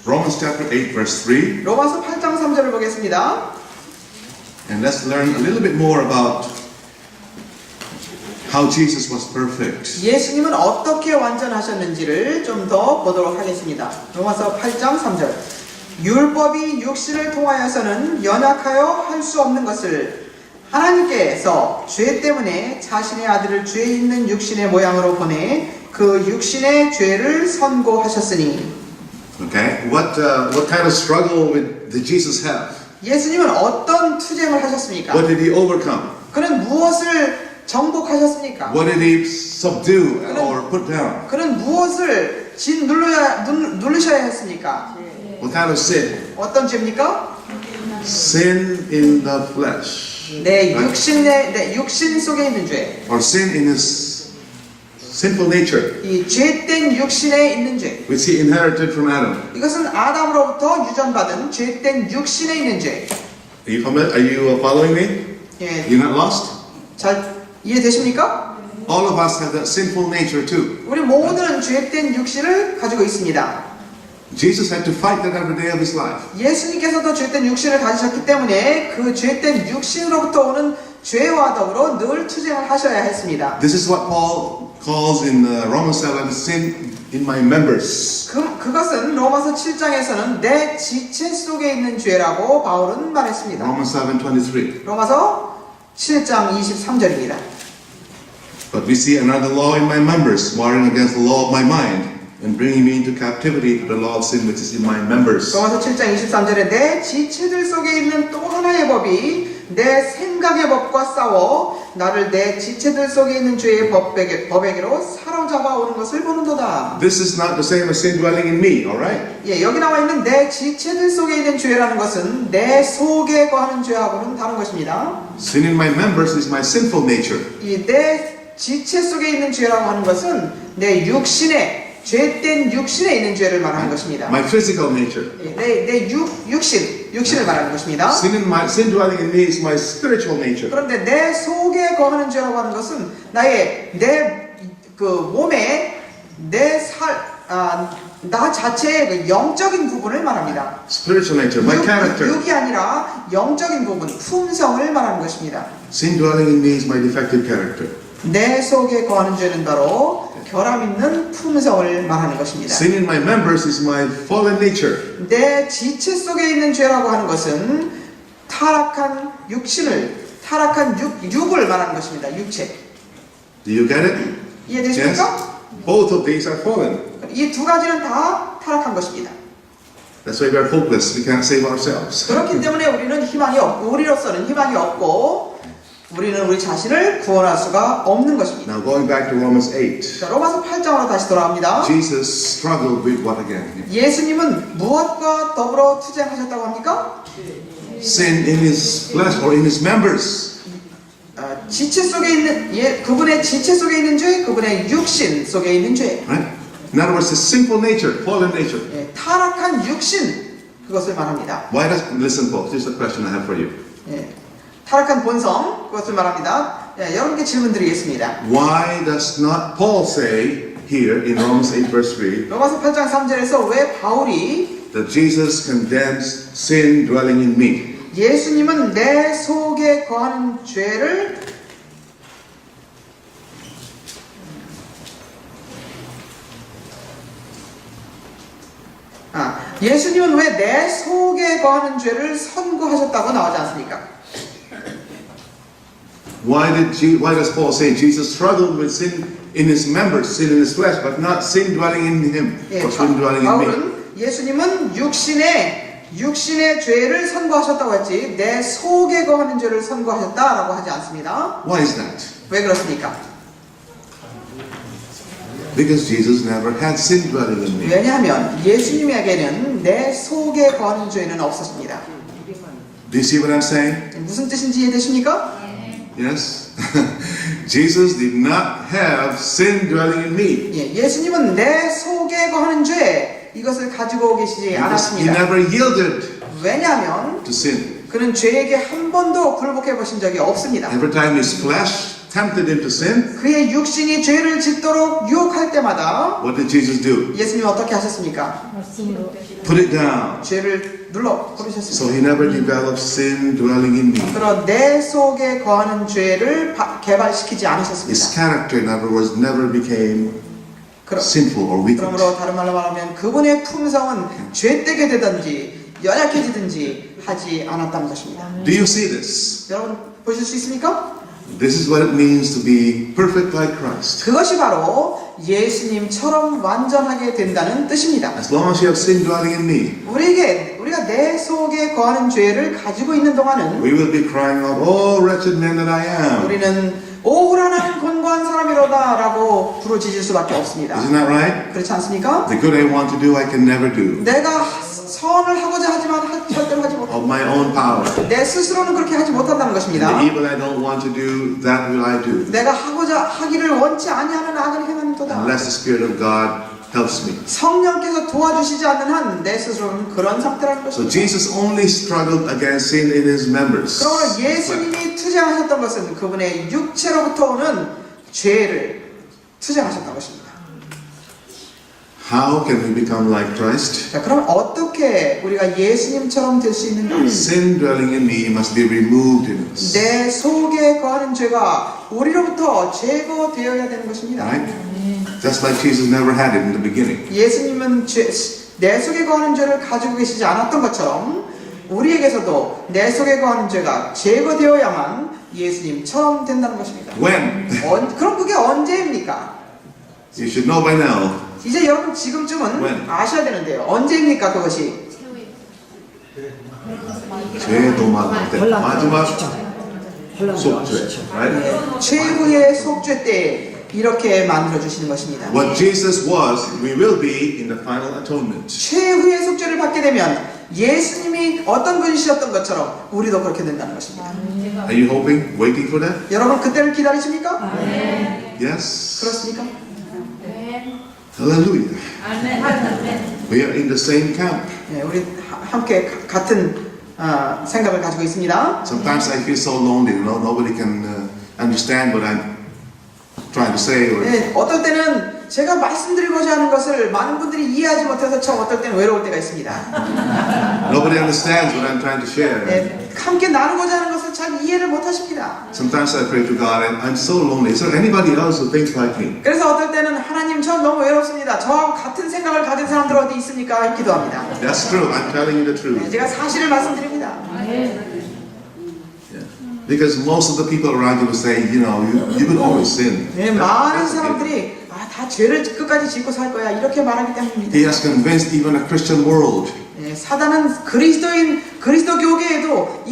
[SPEAKER 2] Romans chapter 8 verse 3.
[SPEAKER 1] 로마서 8장 3절을 보겠습니다.
[SPEAKER 2] And let's learn a little bit more about how Jesus was perfect.
[SPEAKER 1] 예수님은 어떻게 완전하셨는지를 좀 더 보도록 하겠습니다. 로마서 8장 3절. 율법이 육신을 통하여서는 연약하여 할 수 없는 것을 하나님께서 죄 때문에 자신의 아들을 죄 있는 육신의 모양으로 보내 그 육신의 죄를 선고하셨으니.
[SPEAKER 2] Okay, what kind of struggle did Jesus have?
[SPEAKER 1] 예수님은 어떤 투쟁을 하셨습니까?
[SPEAKER 2] What did he overcome?
[SPEAKER 1] 그는 무엇을 정복하셨습니까?
[SPEAKER 2] What did he subdue or put down?
[SPEAKER 1] 그는 무엇을 누르셔야 했습니까?
[SPEAKER 2] What kind of sin?
[SPEAKER 1] 어떤 죄입니까?
[SPEAKER 2] Sin in the flesh.
[SPEAKER 1] 내 육신 속에 있는 죄.
[SPEAKER 2] Or sin in his sinful nature,
[SPEAKER 1] 이 죄된 육신에 있는 죄.
[SPEAKER 2] which he inherited from Adam.
[SPEAKER 1] 이것은 아담으로부터 유전받은 죄된 육신에 있는 죄.
[SPEAKER 2] Are you following me?
[SPEAKER 1] 예,
[SPEAKER 2] You're not lost?
[SPEAKER 1] 잘 이해되십니까?
[SPEAKER 2] All of us have that sinful nature too.
[SPEAKER 1] 우리 모두는 죄된 육신을 가지고 있습니다.
[SPEAKER 2] Jesus had to fight that every day of his life.
[SPEAKER 1] 예수님께서도 죄된 육신을 가지셨기 때문에 그 죄된 육신으로부터 오는 죄와 더불어 늘 투쟁을 하셔야 했습니다.
[SPEAKER 2] This is what Paul calls in Romans 7, sin in my members.
[SPEAKER 1] 그것은 로마서 7장에서는 내 지체 속에 있는 죄라고 바울은 말했습니다.
[SPEAKER 2] Romans 7:23.
[SPEAKER 1] 로마서 7장 23절입니다.
[SPEAKER 2] But we see another law in my members, warring against the law of my mind, and bringing me into captivity to the law of sin which is in my members.
[SPEAKER 1] 로마서 7장 23절에 내 지체들 속에 있는 또 하나의 법이 내 생각의 법과 싸워 나를 내 지체들 속에 있는 죄의 법에게로 사로잡아 오는 것을 보는도다.
[SPEAKER 2] This is not the same as sin dwelling in me, alright?
[SPEAKER 1] 예, 여기 나와 있는 내 지체들 속에 있는 죄라는 것은 내 속에 거하는 죄하고는 다른 것입니다.
[SPEAKER 2] Sin in my members is my sinful nature.
[SPEAKER 1] 이 내 지체 속에 있는 죄라고 하는 것은 내 육신에 죄된 육신에 있는 죄를 말하는 것입니다.
[SPEAKER 2] My physical nature.
[SPEAKER 1] 내 육신을 말하는 것입니다.
[SPEAKER 2] Sin dwelling in me is my spiritual nature.
[SPEAKER 1] 그런데 내 속에 거하는 죄라고 하는 것은 내 몸에 나 자체의 그 영적인 부분을 말합니다.
[SPEAKER 2] Spiritual nature, my character.
[SPEAKER 1] 육이 아니라 영적인 부분, 품성을 말하는 것입니다.
[SPEAKER 2] Sin dwelling in me is my defective character.
[SPEAKER 1] 내 속에 거하는 죄는 바로 결함 있는 품성을 말하는 것입니다.
[SPEAKER 2] Sin in my members is my fallen nature.
[SPEAKER 1] 내 지체 속에 있는 죄라고 하는 것은 타락한 육을 말하는 것입니다. 육체.
[SPEAKER 2] Do you get it?
[SPEAKER 1] 이해되십니까?
[SPEAKER 2] Both of these are fallen.
[SPEAKER 1] 이 두 가지는 다 타락한 것입니다.
[SPEAKER 2] That's why we are hopeless. We can't save ourselves.
[SPEAKER 1] 그렇기 때문에 우리는 우리로서는 희망이 없고 우리는 우리 자신을 구원할 수가 없는 것입니다.
[SPEAKER 2] Now going back to Romans 8.
[SPEAKER 1] 자, 로마서 8장으로 다시 돌아갑니다.
[SPEAKER 2] Jesus struggled with what again?
[SPEAKER 1] 예수님은 무엇과 더불어 투쟁하셨다고 합니까?
[SPEAKER 2] Sin in his flesh or in his members.
[SPEAKER 1] 지체 속에 있는 그분의 지체 속에 있는 죄, 그분의 육신 속에 있는 죄.
[SPEAKER 2] Right? In other words, his sinful nature, fallen nature.
[SPEAKER 1] 타락한 육신 그것을 말합니다.
[SPEAKER 2] Listen, folks. Here's a question I have for you.
[SPEAKER 1] 타락한 본성 그것을 말합니다. 여러분께 질문 드리겠습니다.
[SPEAKER 2] Why does not Paul say here in Romans 8 verse 3
[SPEAKER 1] 로마서 8장 3절에서 왜 바울이
[SPEAKER 2] that Jesus condemns sin dwelling in me?
[SPEAKER 1] 예수님은 내 속에 거하는 죄를 예수님은 왜 내 속에 거하는 죄를 선고하셨다고 나오지 않습니까?
[SPEAKER 2] Why does Paul say Jesus struggled with sin in his members, sin in his flesh, but not sin dwelling in him, or sin dwelling in me?
[SPEAKER 1] 바울은 예수님은 육신의 죄를 선고하셨다고 했지 내 속에 거하는 죄를 선고하셨다라고 하지 않습니다.
[SPEAKER 2] Why is that?
[SPEAKER 1] 왜 그렇습니까?
[SPEAKER 2] Because Jesus never had sin dwelling in me.
[SPEAKER 1] 왜냐하면 예수님에게는 내 속에 거하는 죄는 없었습니다.
[SPEAKER 2] Do you see what I'm saying?
[SPEAKER 1] 무슨 뜻인지 이해되십니까?
[SPEAKER 2] Yes? Jesus did not have sin dwelling in me.
[SPEAKER 1] 예수님은 내 속에 거하는 죄 이것을 가지고 계시지
[SPEAKER 2] He
[SPEAKER 1] 않았습니다.
[SPEAKER 2] never yielded
[SPEAKER 1] 왜냐하면
[SPEAKER 2] to sin.
[SPEAKER 1] 그는 죄에게 한 번도 굴복해 보신 적이 없습니다.
[SPEAKER 2] Every time his flesh tempted him to sin,
[SPEAKER 1] 그의 육신이 죄를 짓도록 유혹할 때마다
[SPEAKER 2] what did Jesus do?
[SPEAKER 1] 예수님이 어떻게 하셨습니까?
[SPEAKER 3] 말씀으로
[SPEAKER 2] Put it down.
[SPEAKER 1] 죄를 눌러
[SPEAKER 2] So
[SPEAKER 1] 버리셨습니다.
[SPEAKER 2] he never developed sin dwelling in me.
[SPEAKER 1] 그러 내 속에 거하는 죄를 개발시키지
[SPEAKER 2] His
[SPEAKER 1] 않으셨습니다.
[SPEAKER 2] character, in other words, never became sinful or wicked.
[SPEAKER 1] 그러므로 다른 말로 말하면 그분의 품성은 죄되게 되든지 연약해지든지 하지 않았다는 것입니다.
[SPEAKER 2] Do you see this?
[SPEAKER 1] 여러분 보실 수 있습니까?
[SPEAKER 2] This is what it means to be perfect like Christ.
[SPEAKER 1] 그것이 바로 예수님처럼 완전하게 된다는 뜻입니다.
[SPEAKER 2] As long as you have sin dwelling in me,
[SPEAKER 1] 우리가 내 속에 거하는 죄를 가지고 있는 동안은
[SPEAKER 2] we will be crying out, "Oh, wretched man that I am."
[SPEAKER 1] 우리는 오호라는 권고한 사람이로다라고 부르짖을 수밖에 없습니다.
[SPEAKER 2] Isn't that right?
[SPEAKER 1] 그렇지 않습니까?
[SPEAKER 2] The good I want to do, I can never do.
[SPEAKER 1] 내가 선을 하고자 하지만 절대로 하지 못한다.
[SPEAKER 2] Of my own power.
[SPEAKER 1] 내 스스로는 그렇게 하지 못한다는
[SPEAKER 2] And
[SPEAKER 1] 것입니다.
[SPEAKER 2] the evil I don't want to do, that will I do.
[SPEAKER 1] 내가 하기를 원치 아니하는 악을 행하는도다.
[SPEAKER 2] Unless the Spirit of God helps me.
[SPEAKER 1] 성령께서 도와주시지 않는 한 내 스스로는 그런 상태라는
[SPEAKER 2] So
[SPEAKER 1] 것입니다.
[SPEAKER 2] Jesus only struggled against sin in his members.
[SPEAKER 1] 그러므로 예수님이 투쟁하셨던 것은 그분의 육체로부터 오는 죄를 투쟁하셨던 것입니다.
[SPEAKER 2] How can we become like Christ?
[SPEAKER 1] 자, 그럼 어떻게 우리가 예수님처럼 될 수 있는가?
[SPEAKER 2] Sin dwelling in me must be removed in us.
[SPEAKER 1] 내 속에 거하는 죄가 우리로부터 제거되어야 되는 것입니다.
[SPEAKER 2] Right? Just like Jesus never had it in the beginning.
[SPEAKER 1] 예수님은 내 속에 거하는 죄를 가지고 계시지 않았던 것처럼 우리에게서도 내 속에 거하는 죄가 제거되어야만 예수님처럼 된다는 것입니다.
[SPEAKER 2] When?
[SPEAKER 1] 그럼 그게 언제입니까?
[SPEAKER 2] You should know by now.
[SPEAKER 1] 이제 여러분 지금쯤은
[SPEAKER 2] When?
[SPEAKER 1] 아셔야 되는데요. 언제입니까 그것이?
[SPEAKER 2] 죄도 많을 때 마지막 속죄. Right?
[SPEAKER 1] 최후의 속죄 때 이렇게 만들어 주시는 것입니다.
[SPEAKER 2] What Jesus was, we will be in the final atonement.
[SPEAKER 1] 최후의 속죄를 받게 되면 예수님이 어떤 분이셨던 것처럼 우리도 그렇게 된다는 것입니다.
[SPEAKER 2] Are you hoping, waiting for that?
[SPEAKER 1] 여러분 그때를 기다리십니까?
[SPEAKER 2] Yes.
[SPEAKER 1] 그렇습니까?
[SPEAKER 2] Hallelujah. We are in the same camp.
[SPEAKER 1] 네, 우리 함께 같은 생각을 가지고 있습니다.
[SPEAKER 2] Sometimes I feel so lonely, you know, nobody can understand what I'm trying to say. Or
[SPEAKER 1] 네, 어떨 때는 제가 말씀드리고자 하는 것을 많은 분들이 이해하지 못해서 참 어떨 때는 외로울 때가 있습니다.
[SPEAKER 2] nobody understands what I'm trying to share.
[SPEAKER 1] 네, 함께 나누고자 하는 것을 잘 이해를 못하십니다.
[SPEAKER 2] Sometimes I pray to God and I'm so lonely. Is there anybody else who thinks like me?
[SPEAKER 1] 그래서 어떨 때는 하나님 저 너무 외롭습니다. 저하고 같은 생각을 가진 사람들 어디 있습니까? 기도합니다.
[SPEAKER 2] That's true. I'm telling you the
[SPEAKER 1] 네,
[SPEAKER 2] truth.
[SPEAKER 1] 제가 사실을 말씀드립니다.
[SPEAKER 2] Because most of the people around you will say, you know, you will always sin.
[SPEAKER 1] 네, 많은 사람들이 다 죄를 끝까지 짓고 살 거야 이렇게 말하기 때문입니다.
[SPEAKER 2] He has convinced even a Christian world.
[SPEAKER 1] 네, 사단은 그리스도교계에도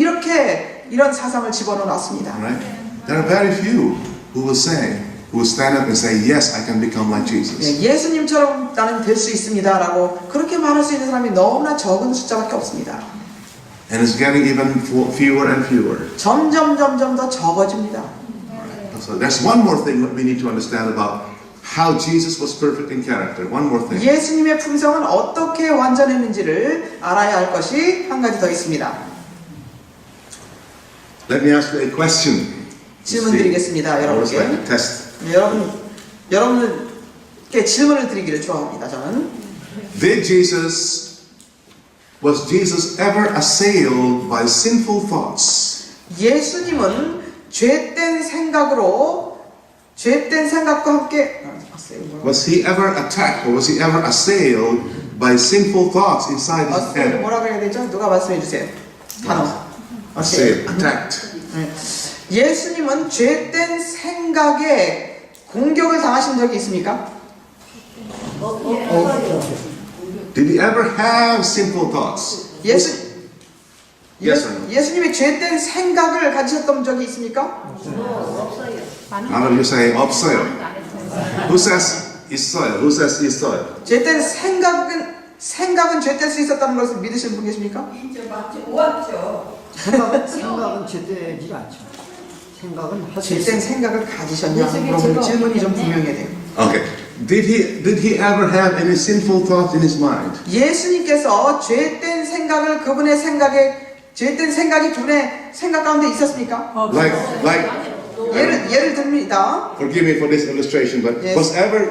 [SPEAKER 1] 이런 사상을 집어넣어 놨습니다.
[SPEAKER 2] Right? There are very few who will stand up and say, yes, I can become like Jesus.
[SPEAKER 1] 네, 예수님처럼 나는 될 수 있습니다라고 그렇게 말할 수 있는 사람이 너무나 적은 숫자밖에 없습니다.
[SPEAKER 2] And it's getting even fewer and fewer.
[SPEAKER 1] 점점 더 적어집니다.
[SPEAKER 2] So there's one more thing that we need to understand about how Jesus was perfect in character. One more thing.
[SPEAKER 1] 예수님의 품성은 어떻게 완전했는지를 알아야 할 것이 한 가지 더 있습니다.
[SPEAKER 2] Let me ask you a question.
[SPEAKER 1] 질문 드리겠습니다,
[SPEAKER 2] I always like
[SPEAKER 1] 여러분께.
[SPEAKER 2] to test.
[SPEAKER 1] 네, 여러분께 질문을 드리기를 좋아합니다. 저는
[SPEAKER 2] Was Jesus ever assailed by sinful thoughts?
[SPEAKER 1] 예수님은 죄된 생각과 함께
[SPEAKER 2] Was he ever attacked or was he ever assailed by sinful thoughts inside his head?
[SPEAKER 1] 뭐라고 해야 되죠? 누가 말씀해 주세요. 단어.
[SPEAKER 2] Assailed, attacked.
[SPEAKER 1] 네. 예수님은 죄된 생각에 공격을 당하신 적이 있습니까?
[SPEAKER 2] Did he ever have sinful thoughts?
[SPEAKER 1] 예수님이 죄된 생각을 가지셨던 적이 있습니까?
[SPEAKER 2] None of you say 없어요. Who says 있어요? Who says 있어요?
[SPEAKER 1] 죄된 생각은 죄될 수 있었다는 것을 믿으시는 분 계십니까?
[SPEAKER 4] 생각은 죄되지 않죠. 생각은 할수
[SPEAKER 1] 죄된 생각을 가지셨냐? 그런 질문이 좀 분명해야 돼요.
[SPEAKER 2] Okay. Did he ever have any sinful thoughts in his mind?
[SPEAKER 1] 예수님께서 죄된 생각을 그분의 생각에 죄된 생각이 그분의 생각 가운데 있었습니까?
[SPEAKER 2] Like,
[SPEAKER 1] 예를 듭니다.
[SPEAKER 2] forgive me for this illustration, but
[SPEAKER 1] Yes.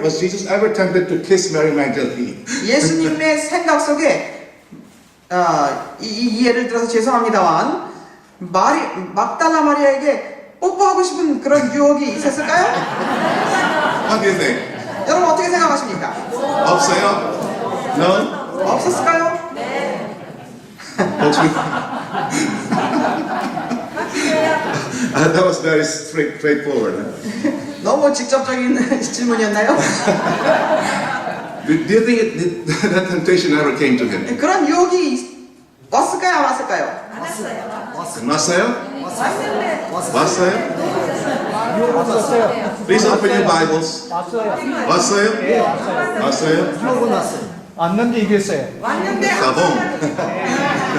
[SPEAKER 2] was Jesus ever tempted to kiss Mary Magdalene?
[SPEAKER 1] 예수님의 생각 속에 이 예를 들어서 죄송합니다만 막달라 마리아에게 뽀뽀하고 싶은 그런 유혹이 있었을까요?
[SPEAKER 2] What do you think?
[SPEAKER 1] 여러분 어떻게 생각하십니까?
[SPEAKER 2] 없어요? No?
[SPEAKER 1] 없었을까요?
[SPEAKER 2] That was very straightforward.
[SPEAKER 1] 너무 직접적인 질문이었나요?
[SPEAKER 2] Do you think that temptation ever came to him?
[SPEAKER 1] 그런 유혹이 왔을까요? 안 왔을까요?
[SPEAKER 2] 왔어요? 왔어요?
[SPEAKER 4] 왔어요.
[SPEAKER 2] Please open your Bibles.
[SPEAKER 4] 왔어요.
[SPEAKER 2] 왔어요? 왔어요?
[SPEAKER 4] 유혹은 왔어요.
[SPEAKER 3] 왔는데 이겼어요.
[SPEAKER 2] 가봉.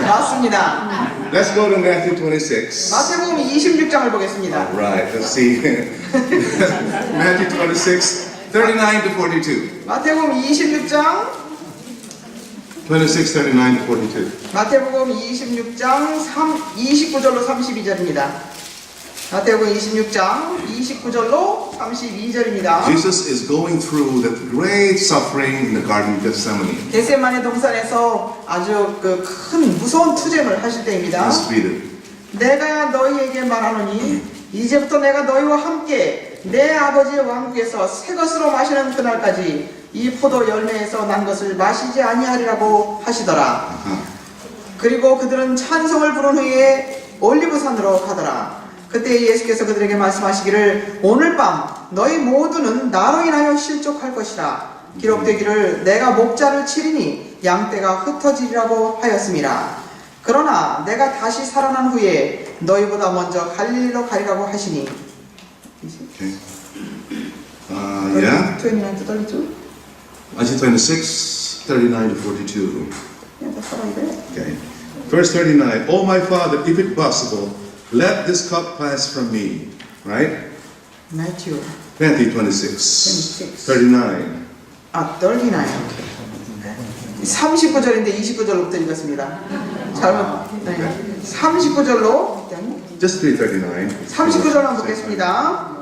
[SPEAKER 1] 맞습니다.
[SPEAKER 2] Let's go to Matthew 26.
[SPEAKER 1] 마태복음 26장을 보겠습니다.
[SPEAKER 2] Right, let's see. Matthew 26, 39 to 42.
[SPEAKER 1] 마태복음 26장
[SPEAKER 2] 26, 39 to 42.
[SPEAKER 1] 마태복음 26장 29절로 32절입니다. 마태복음 26장 29절로 32절입니다.
[SPEAKER 2] Jesus is going through the great suffering in the Garden of Gethsemane.
[SPEAKER 1] 겟세마네 동산에서 아주 그 큰 무서운 투쟁을 하실 때입니다.
[SPEAKER 2] Let's read it.
[SPEAKER 1] 내가 너희에게 말하노니 이제부터 내가 너희와 함께 내 아버지의 왕국에서 새 것으로 마시는 그날까지 이 포도 열매에서 난 것을 마시지 아니하리라고 하시더라. 그리고 그들은 찬송을 부른 후에 올리브산으로 가더라. 그때 예수께서 그들에게 말씀하시기를 오늘 밤 너희 모두는 나로 인하여 실족할 것이라. 기록되기를 내가 목자를 치리니 양떼가 흩어지리라고 하였음이라. 그러나 내가 다시 살아난 후에 너희보다 먼저 갈릴리로 가리라고 하시니.
[SPEAKER 2] Okay. Yeah.
[SPEAKER 1] 29 to 32.
[SPEAKER 2] Matthew 26, 39 to 42.
[SPEAKER 1] Yeah, that's what I read.
[SPEAKER 2] Okay. Verse 39. Oh my Father, if it possible, let this cup pass from me. Right?
[SPEAKER 1] Matthew.
[SPEAKER 2] Matthew 26,
[SPEAKER 1] 26.
[SPEAKER 2] 39.
[SPEAKER 1] 39. 39절인데 29절로부터 읽었습니다. 잘못. 네. 39절로
[SPEAKER 2] Just read 39.
[SPEAKER 1] 39절만 보겠습니다.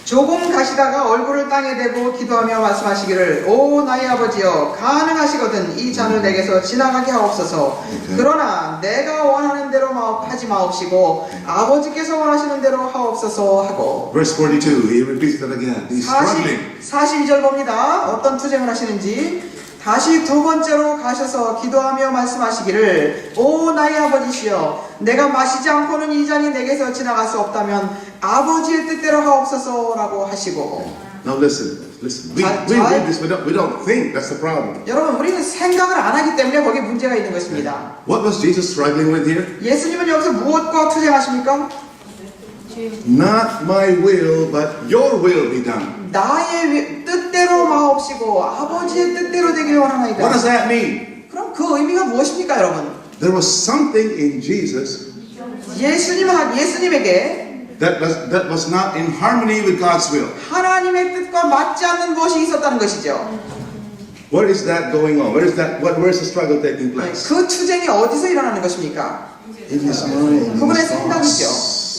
[SPEAKER 1] 조금 가시다가 얼굴을 땅에 대고 기도하며 말씀하시기를 오 나의 아버지여 가능하시거든 이 잔을 내게서 지나가게 하옵소서. 그러나 내가 원하는 대로 하지 마옵시고 아버지께서 원하시는 대로 하옵소서 하고.
[SPEAKER 2] Verse 42, he repeats that again. He's struggling.
[SPEAKER 1] 42절 봅니다. 어떤 투쟁을 하시는지. 다시 두 번째로 가셔서 기도하며 말씀하시기를 오 나의 아버지시여 내가 마시지 않고는 이 잔이 내게서 지나갈 수 없다면 아버지의 뜻대로 하옵소서라고 하시고.
[SPEAKER 2] Now listen. We read this, we don't think. That's the problem.
[SPEAKER 1] 여러분 우리는 생각을 안 하기 때문에 거기에 문제가 있는 것입니다.
[SPEAKER 2] What was Jesus struggling with here?
[SPEAKER 1] 예수님은 여기서 무엇과 투쟁하십니까?
[SPEAKER 2] Not my will, but your will be done.
[SPEAKER 1] 나의 뜻대로 마옵시고 아버지의 뜻대로 되길 원하나이다.
[SPEAKER 2] What does that mean?
[SPEAKER 1] 그럼 그 의미가 무엇입니까 여러분?
[SPEAKER 2] There was something in Jesus
[SPEAKER 1] 예수님에게
[SPEAKER 2] that was not in harmony with God's will.
[SPEAKER 1] 하나님의 뜻과 맞지 않는 것이 있었다는 것이죠.
[SPEAKER 2] What is that going on? Where is the struggle taking place?
[SPEAKER 1] 그 투쟁이 어디서 일어나는 것입니까?
[SPEAKER 2] In his mind.
[SPEAKER 1] 그분의 생각이죠.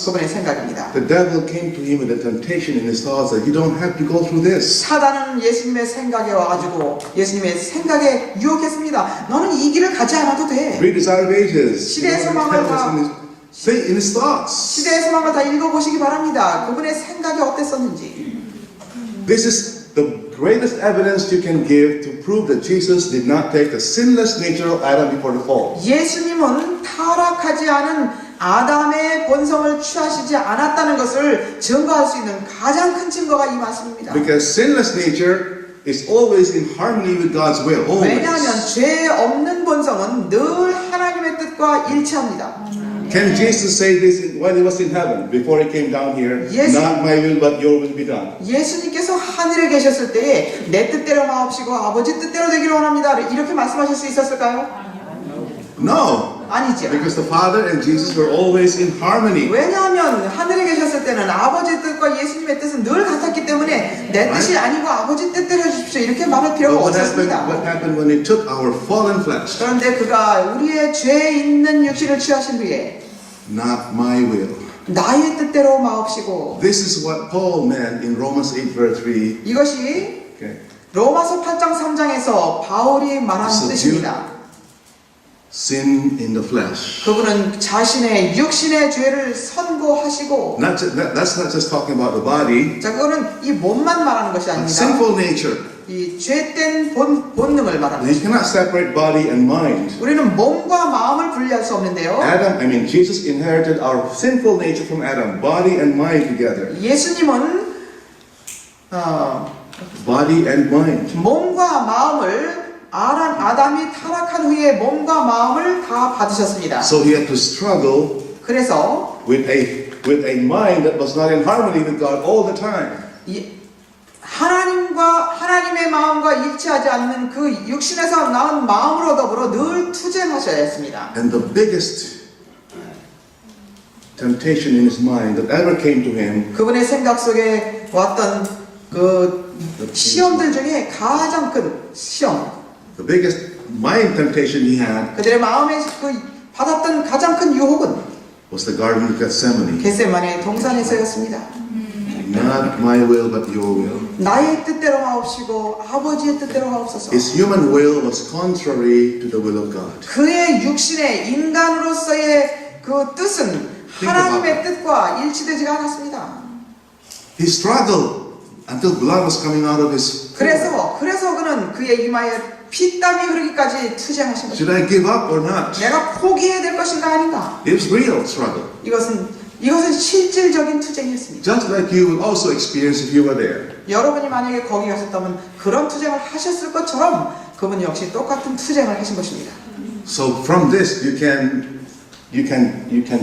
[SPEAKER 1] 그분의 생각입니다.
[SPEAKER 2] The devil came to him with a temptation in his thoughts that you don't have to go through this.
[SPEAKER 1] 사단은 예수님의 생각에 와가지고 예수님의 생각에 유혹했습니다. 너는 이 길을 가지 않아도 돼.
[SPEAKER 2] Read his out of ages.
[SPEAKER 1] 시대의 소망을 다
[SPEAKER 2] in his thoughts.
[SPEAKER 1] 시대의 소망을 다 읽어보시기 바랍니다. 그분의 생각이 어땠었는지.
[SPEAKER 2] This is the greatest evidence you can give to prove that Jesus did not take the sinless nature of Adam before the fall.
[SPEAKER 1] 예수님은 타락하지 않은 아담의 본성을 취하시지 않았다는 것을 증거할 수 있는 가장 큰 증거가 이 말씀입니다.
[SPEAKER 2] Because sinless nature is always in harmony with God's will. Always.
[SPEAKER 1] 왜냐하면 죄 없는 본성은 늘 하나님의 뜻과 일치합니다.
[SPEAKER 2] Can Jesus say this while he was in heaven, before he came down here?
[SPEAKER 1] Yes.
[SPEAKER 2] Not my will, but your will be done.
[SPEAKER 1] 예수님께서 하늘에 계셨을 때에 내 뜻대로 마옵시고 아버지 뜻대로 되기를 원합니다. 이렇게 말씀하실 수 있었을까요?
[SPEAKER 2] No.
[SPEAKER 1] 아니죠.
[SPEAKER 2] Because the Father and Jesus were always in harmony.
[SPEAKER 1] 왜냐하면 하늘에 계셨을 때는 아버지의 뜻과 예수님의 뜻은 늘 같았기 때문에 내 뜻이 아니고 아버지 뜻대로 해주십시오 이렇게 말할
[SPEAKER 2] But
[SPEAKER 1] 필요가
[SPEAKER 2] what
[SPEAKER 1] 없었습니다.
[SPEAKER 2] happened when He took our fallen flesh?
[SPEAKER 1] 그런데 그가 우리의 죄 있는 육신을 취하신 후에
[SPEAKER 2] Not my will.
[SPEAKER 1] 나의 뜻대로 마옵시고
[SPEAKER 2] This is what Paul meant in Romans 8 verse 3.
[SPEAKER 1] 이것이
[SPEAKER 2] Okay.
[SPEAKER 1] 로마서 8장 3장에서 바울이 말한
[SPEAKER 2] So
[SPEAKER 1] 뜻입니다.
[SPEAKER 2] Sin in the flesh.
[SPEAKER 1] 그분은 자신의 육신의 죄를 선고하시고
[SPEAKER 2] That's not just talking about the body.
[SPEAKER 1] 자 그거는 이 몸만 말하는 것이
[SPEAKER 2] But
[SPEAKER 1] 아닙니다.
[SPEAKER 2] sinful nature.
[SPEAKER 1] 이 죄된 본능을 말하는
[SPEAKER 2] You
[SPEAKER 1] 것입니다.
[SPEAKER 2] cannot separate body and mind.
[SPEAKER 1] 우리는 몸과 마음을 분리할 수 없는데요.
[SPEAKER 2] Jesus inherited our sinful nature from Adam, body and mind together.
[SPEAKER 1] 예수님은
[SPEAKER 2] Body and mind.
[SPEAKER 1] 몸과 마음을 아담이 타락한 후에 몸과 마음을 다 받으셨습니다.
[SPEAKER 2] So he had to struggle
[SPEAKER 1] 그래서
[SPEAKER 2] with a mind that was not in harmony with God all the time.
[SPEAKER 1] 하나님의 마음과 일치하지 않는 그 육신에서 나온 마음으로 더불어 늘 투쟁하셔야 했습니다.
[SPEAKER 2] And the biggest temptation in his mind that ever came to him
[SPEAKER 1] 그분의 생각 속에 왔던 그 시험들 중에 가장 큰 시험,
[SPEAKER 2] the biggest mind temptation he had
[SPEAKER 1] 그들의 마음에 그 받았던 가장 큰 유혹은
[SPEAKER 2] was the Garden of Gethsemane.
[SPEAKER 1] 겟세마네 동산에서였습니다.
[SPEAKER 2] Not my will, but your will.
[SPEAKER 1] 나의 뜻대로 하옵시고 아버지의 뜻대로 하옵소서.
[SPEAKER 2] His human will was contrary to the will of God.
[SPEAKER 1] 그의 육신의 인간으로서의 그 뜻은 하나님의 뜻과 일치되지가 않았습니다.
[SPEAKER 2] He struggled until blood was coming out of his.
[SPEAKER 1] 그래서 그는 그의 이마에 피땀이 흐르기까지 투쟁하신
[SPEAKER 2] Should
[SPEAKER 1] 것입니다.
[SPEAKER 2] I give up or not?
[SPEAKER 1] 내가 포기해야 될 것인가 아닌가?
[SPEAKER 2] It was real struggle.
[SPEAKER 1] 이것은 실질적인 투쟁이었습니다.
[SPEAKER 2] Just like you will also experience if you were there.
[SPEAKER 1] 여러분이 만약에 거기 가셨다면 그런 투쟁을 하셨을 것처럼 그분 역시 똑같은 투쟁을 하신 것입니다.
[SPEAKER 2] So from this you can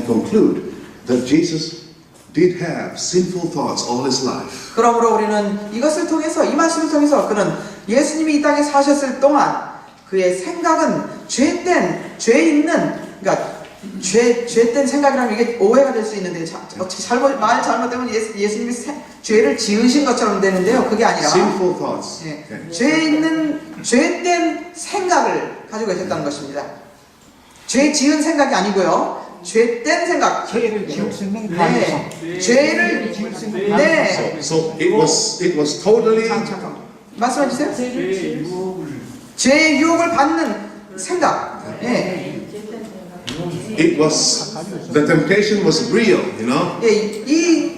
[SPEAKER 2] conclude that Jesus did have sinful thoughts all his life.
[SPEAKER 1] 그러므로 우리는 이것을 통해서 이 말씀을 통해서 그는 예수님이 이 땅에 사셨을 동안 그의 생각은 죄된 생각이라면 이게 오해가 될 수 있는데 말 잘못되면 예수님이 죄를 지으신 것처럼 되는데요. 그게 아니라
[SPEAKER 2] Sinful thoughts.
[SPEAKER 1] 예,
[SPEAKER 2] Okay.
[SPEAKER 1] 죄된 생각을 가지고 계셨다는 것입니다. 죄 지은 생각이 아니고요. 죄된 생각.
[SPEAKER 4] 죄를 지을 수 있는
[SPEAKER 1] 네. 죄를
[SPEAKER 4] 지을 수 있는
[SPEAKER 1] 네.
[SPEAKER 2] So it was totally
[SPEAKER 1] 잠깐 말씀해 주세요. 죄의 유혹을 받는 생각. 네.
[SPEAKER 2] the temptation was real, you know.
[SPEAKER 1] 예, 이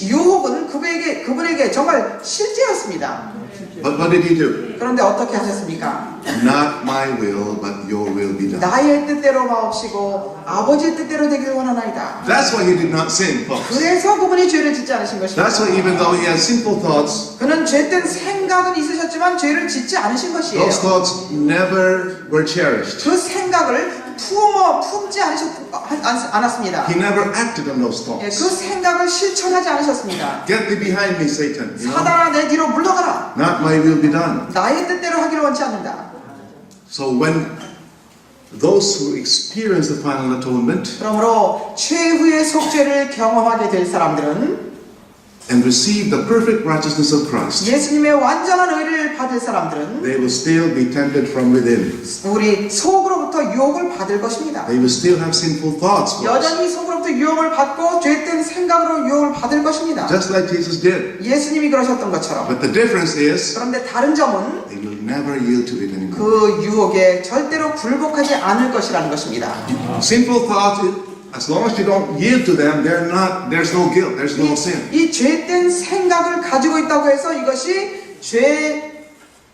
[SPEAKER 1] 유혹은 그분에게 정말 실제였습니다.
[SPEAKER 2] But what did he do?
[SPEAKER 1] 그런데 어떻게 하셨습니까?
[SPEAKER 2] Not my will, but your will be done.
[SPEAKER 1] 나의 뜻대로 마옵시고 아버지의 뜻대로 되길 원하나이다.
[SPEAKER 2] That's why he did not sin, folks.
[SPEAKER 1] 그래서 그분이 죄를 짓지 않으신 것입니다.
[SPEAKER 2] That's why even though he had sinful thoughts,
[SPEAKER 1] 그는 죄된 생각은 있으셨지만 죄를 짓지 않으신 것이에요.
[SPEAKER 2] those thoughts never were cherished.
[SPEAKER 1] 그 생각을 품지 않았습니다.
[SPEAKER 2] He never acted on those
[SPEAKER 1] 예, 그
[SPEAKER 2] thoughts.
[SPEAKER 1] 생각을 실천하지 않으셨습니다.
[SPEAKER 2] Get thee behind me, Satan. You know?
[SPEAKER 1] 사단아 내 뒤로 물러가라.
[SPEAKER 2] Not my will be done.
[SPEAKER 1] 나의 뜻대로 하기를 원치 않는다.
[SPEAKER 2] So when those who experience the final atonement
[SPEAKER 1] 그러므로 최후의 속죄를 경험하게 될 사람들은
[SPEAKER 2] and receive the perfect righteousness of Christ,
[SPEAKER 1] 예수님의 완전한 의를 받을 사람들은
[SPEAKER 2] they will still be tempted from within.
[SPEAKER 1] 우리 속으로부터 유혹을 받을 것입니다.
[SPEAKER 2] They will still have sinful thoughts. folks.
[SPEAKER 1] 여전히 속으로부터 유혹을 받고 죄된 생각으로 유혹을 받을 것입니다.
[SPEAKER 2] Just like Jesus did.
[SPEAKER 1] 예수님이 그러셨던 것처럼.
[SPEAKER 2] But the difference is
[SPEAKER 1] 그런데 다른 점은
[SPEAKER 2] they will never yield to it anymore.
[SPEAKER 1] 그 유혹에 절대로 굴복하지 않을 것이라는 것입니다.
[SPEAKER 2] Sinful thoughts, as long as you don't yield to them, there's no guilt, there's no sin.
[SPEAKER 1] 이 죄된 생각을 가지고 있다고 해서 이것이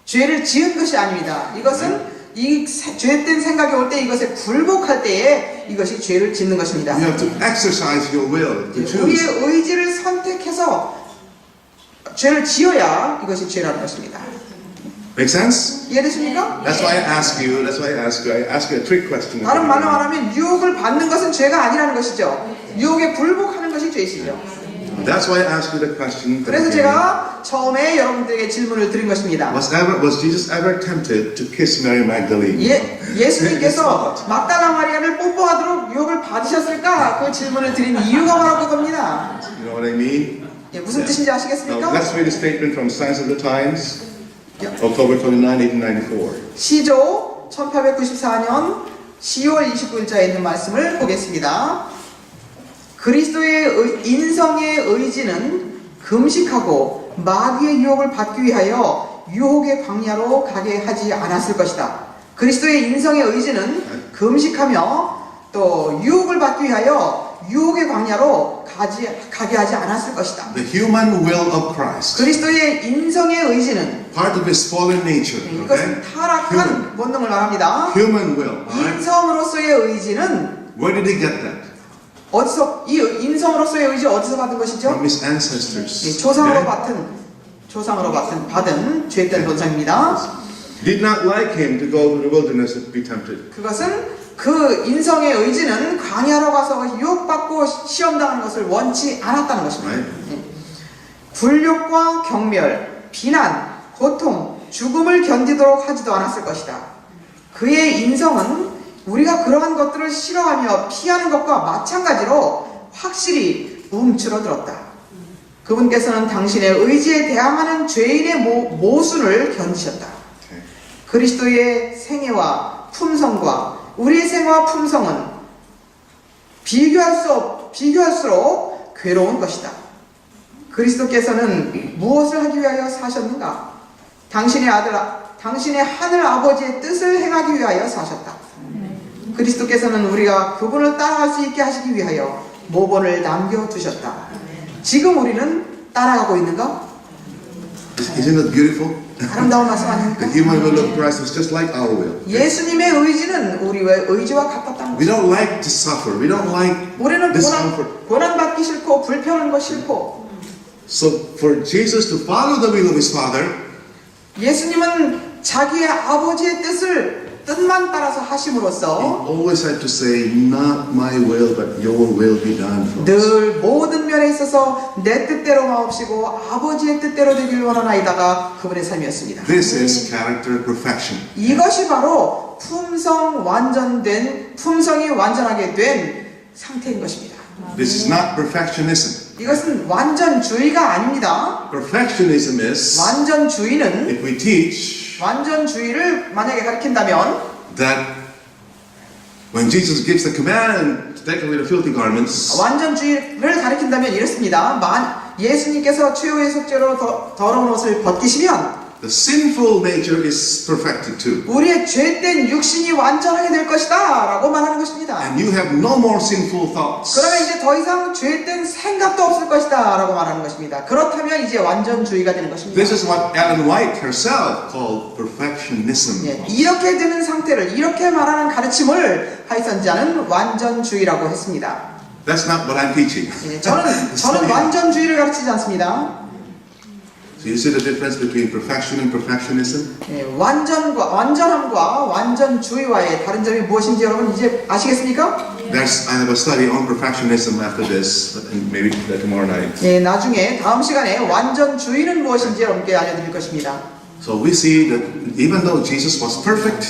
[SPEAKER 1] 죄를 지은 것이 아닙니다. 이것은 이 죄된 생각이 올 때 이것에 굴복할 때에 이것이 죄를 짓는 것입니다.
[SPEAKER 2] You have to exercise your will to choose.
[SPEAKER 1] 우리의 의지를 선택해서 죄를 지어야 이것이 죄라는 것입니다.
[SPEAKER 2] Make sense?
[SPEAKER 1] 이해되십니까?
[SPEAKER 2] That's why I ask you a trick question.
[SPEAKER 1] 다른 말로 말하면 유혹을 받는 것은 죄가 아니라는 것이죠. 유혹에 굴복하는 것이 죄이시죠.
[SPEAKER 2] That's why I asked you the question.
[SPEAKER 1] 그래서 제가 처음에 여러분들에게 질문을 드린 것입니다.
[SPEAKER 2] Was Jesus ever tempted to kiss Mary Magdalene?
[SPEAKER 1] 예수님께서 막달라 마리아를 뽀뽀하도록 유혹을 받으셨을까? 그 질문을 드린 이유가 바로 그겁니다.
[SPEAKER 2] You know what I mean?
[SPEAKER 1] 무슨 뜻인지
[SPEAKER 2] Now,
[SPEAKER 1] 아시겠습니까?
[SPEAKER 2] let's read a statement from Signs of the Times, October 29, 1894.
[SPEAKER 1] 시조 1894년 10월 29일자에 있는 말씀을 보겠습니다. 그리스도의 인성의 의지는 금식하고 마귀의 유혹을 받기 위하여 유혹의 광야로 가게 하지 않았을 것이다. 그리스도의 인성의 의지는 금식하며 또 유혹을 받기 위하여 유혹의 광야로 가게 하지 않았을 것이다.
[SPEAKER 2] The human will of Christ,
[SPEAKER 1] 그리스도의 인성의 의지는
[SPEAKER 2] part of his fallen nature,
[SPEAKER 1] 이것은
[SPEAKER 2] okay?
[SPEAKER 1] 타락한 본능을 말합니다.
[SPEAKER 2] Human will. Alright?
[SPEAKER 1] 인성으로서의 의지는
[SPEAKER 2] Where did he get that?
[SPEAKER 1] 어디서 이 인성으로서의 의지 어디서 받은 것이죠?
[SPEAKER 2] From his ancestors.
[SPEAKER 1] 조상으로
[SPEAKER 2] Okay?
[SPEAKER 1] 받은 죄된 본성입니다.
[SPEAKER 2] Did not like him to go to the wilderness to be tempted.
[SPEAKER 1] 그것은 그 인성의 의지는 광야로 가서 유혹받고 시험당하는 것을 원치 않았다는 것입니다.
[SPEAKER 2] Right?
[SPEAKER 1] 굴욕과 경멸, 비난, 고통, 죽음을 견디도록 하지도 않았을 것이다. 그의 인성은 우리가 그러한 것들을 싫어하며 피하는 것과 마찬가지로 확실히 움츠러들었다. 그분께서는 당신의 의지에 대항하는 죄인의 모순을 견디셨다.
[SPEAKER 2] Okay.
[SPEAKER 1] 그리스도의 생애와 품성과 우리의 생애와 품성은 비교할수록 괴로운 것이다. 그리스도께서는 무엇을 하기 위하여 사셨는가? 당신의 하늘 아버지의 뜻을 행하기 위하여 사셨다. 그리스도께서는 우리가 그분을 따라갈 수 있게 하시기 위하여 모본을 남겨두셨다. 지금 우리는 따라가고 있는가?
[SPEAKER 2] Isn't it beautiful?
[SPEAKER 1] 아름다운 말씀
[SPEAKER 2] The
[SPEAKER 1] 아닙니까?
[SPEAKER 2] human will of Christ was just like our will.
[SPEAKER 1] 예수님의 의지는 우리의 의지와 같았다는
[SPEAKER 2] We
[SPEAKER 1] 것입니다.
[SPEAKER 2] don't like to suffer. We don't like
[SPEAKER 1] 우리는
[SPEAKER 2] discomfort.
[SPEAKER 1] 고난받기 싫고 불편한 거 싫고
[SPEAKER 2] So for Jesus to follow the will of his Father,
[SPEAKER 1] 예수님은 자기의 아버지의 뜻만 따라서
[SPEAKER 2] he
[SPEAKER 1] 하심으로써
[SPEAKER 2] always had to say, not my will, but your will be done. folks."
[SPEAKER 1] 늘 모든 면에 있어서 내 뜻대로 마옵시고 아버지의 뜻대로 되길 원하나이다가 그분의 삶이었습니다.
[SPEAKER 2] This is character perfection.
[SPEAKER 1] 이것이 바로 품성이 완전하게 된 상태인 것입니다.
[SPEAKER 2] This is not perfectionism.
[SPEAKER 1] 이것은 완전주의가 아닙니다.
[SPEAKER 2] Perfectionism is
[SPEAKER 1] 완전주의는
[SPEAKER 2] if we teach
[SPEAKER 1] 완전주의를 만약에 가르친다면
[SPEAKER 2] that when Jesus gives the command to take away the filthy garments,
[SPEAKER 1] 완전주의를 가르친다면 이렇습니다. 예수님께서 최후의 속죄로 더러운 옷을 벗기시면
[SPEAKER 2] the sinful nature is perfected too.
[SPEAKER 1] 우리의 죄된 육신이 완전하게 될 것이다 라고 말하는 것입니다.
[SPEAKER 2] And you have no more sinful thoughts.
[SPEAKER 1] 그러면 이제 더 이상 죄된 생각도 없을 것이다 라고 말하는 것입니다. 그렇다면 이제 완전주의가 되는 것입니다.
[SPEAKER 2] This is what Ellen White herself called perfectionism.
[SPEAKER 1] 이렇게 되는 상태를 이렇게 말하는 가르침을 하이선자는 완전주의라고 했습니다.
[SPEAKER 2] That's not what I'm teaching.
[SPEAKER 1] 저는 완전주의를 가르치지 않습니다.
[SPEAKER 2] So you see the difference between perfection and perfectionism?
[SPEAKER 1] 완전함과 완전주의와의 다른 점이 무엇인지 여러분 이제 아시겠습니까?
[SPEAKER 2] I have a study on perfectionism after this, and maybe tomorrow night.
[SPEAKER 1] 나중에 다음 시간에 완전주의는 무엇인지 여러분께 알려드릴 것입니다.
[SPEAKER 2] So we see that even though Jesus was perfect,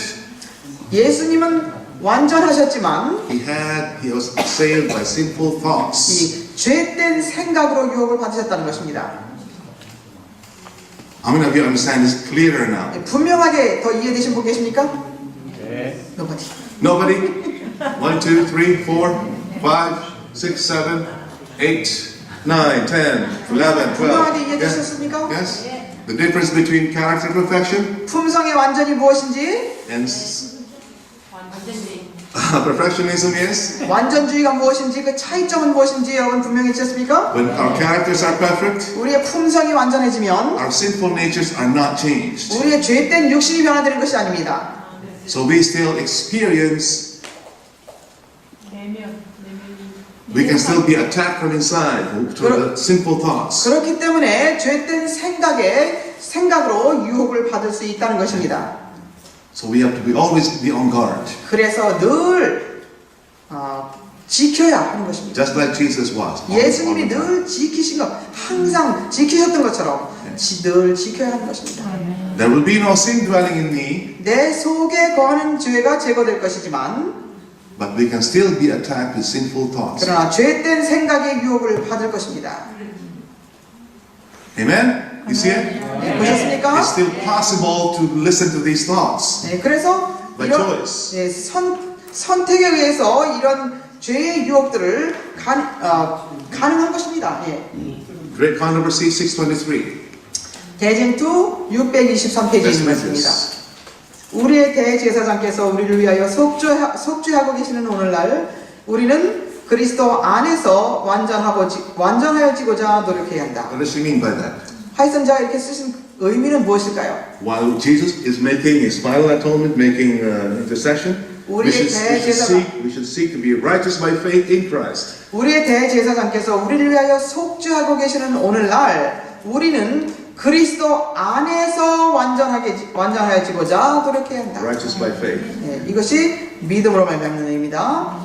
[SPEAKER 1] 예수님은 완전하셨지만
[SPEAKER 2] he was assailed by sinful thoughts.
[SPEAKER 1] 이 죄된 생각으로 유혹을 받으셨다는 것입니다.
[SPEAKER 2] How many of you understand this clearer now?
[SPEAKER 1] 분명하게 더 이해되신 분 계십니까?
[SPEAKER 3] 네.
[SPEAKER 1] Nobody.
[SPEAKER 2] Nobody? 1, 2, 3, 4, 5, 6, 7, 8, 9, 10, 11, 12.
[SPEAKER 1] 분명하게
[SPEAKER 2] Yes?
[SPEAKER 1] 이해되셨습니까?
[SPEAKER 2] Yes? The difference between character perfection
[SPEAKER 1] 품성의 완전이 무엇인지,
[SPEAKER 2] and perfectionism is
[SPEAKER 1] 완전주의가 무엇인지, 그 차이점은 무엇인지 여러분 분명해지셨습니까?
[SPEAKER 2] when our characters are perfect,
[SPEAKER 1] 우리의 품성이 완전해지면
[SPEAKER 2] our sinful natures are not changed.
[SPEAKER 1] 우리의 죄된 육신이 변화되는 것이 아닙니다.
[SPEAKER 2] So we still experience, we can still be attacked from inside to the sinful thoughts.
[SPEAKER 1] 그렇기 때문에 죄된 생각으로 유혹을 받을 수 있다는 것입니다.
[SPEAKER 2] So we have to always be on guard.
[SPEAKER 1] 그래서 늘 지켜야 하는 것입니다.
[SPEAKER 2] Just like Jesus was.
[SPEAKER 1] 예수님이 늘 지키신 것, 항상 지키셨던 것처럼 늘 지켜야 하는 것입니다.
[SPEAKER 2] There will be no sin dwelling in me,
[SPEAKER 1] 내 속에 거하는 죄가 제거될 것이지만
[SPEAKER 2] but we can still be attacked with sinful thoughts.
[SPEAKER 1] 그러나 죄된 생각의 유혹을 받을 것입니다.
[SPEAKER 2] Amen? You see it?
[SPEAKER 1] 네, 보셨습니까?
[SPEAKER 2] It's still possible to listen to these thoughts.
[SPEAKER 1] 네, 그래서
[SPEAKER 2] By
[SPEAKER 1] 이런
[SPEAKER 2] choice.
[SPEAKER 1] 예, 선택에 의해서 이런 죄의 유혹들을 가능한 것입니다. 예.
[SPEAKER 2] Great Controversy 623.
[SPEAKER 1] 대진투 623페이지에
[SPEAKER 2] Let's
[SPEAKER 1] 있는
[SPEAKER 2] read
[SPEAKER 1] 말씀입니다.
[SPEAKER 2] this.
[SPEAKER 1] 우리의 대제사장께서 우리를 위하여 속죄하고 계시는 오늘날 우리는 그리스도 안에서 완전하여지고자 노력해야 한다.
[SPEAKER 2] What does she mean by that?
[SPEAKER 1] 하이선자가 이렇게 쓰신 의미는 무엇일까요?
[SPEAKER 2] While Jesus is making his final atonement, making intercession, we should seek to be righteous by faith in Christ.
[SPEAKER 1] 우리의 대제사장께서 우리를 위하여 속죄하고 계시는 오늘날 우리는 그리스도 안에서 완전하여지고자 노력해야 한다.
[SPEAKER 2] Righteous by faith.
[SPEAKER 1] 네, 이것이 믿음으로 말미암는 의미입니다.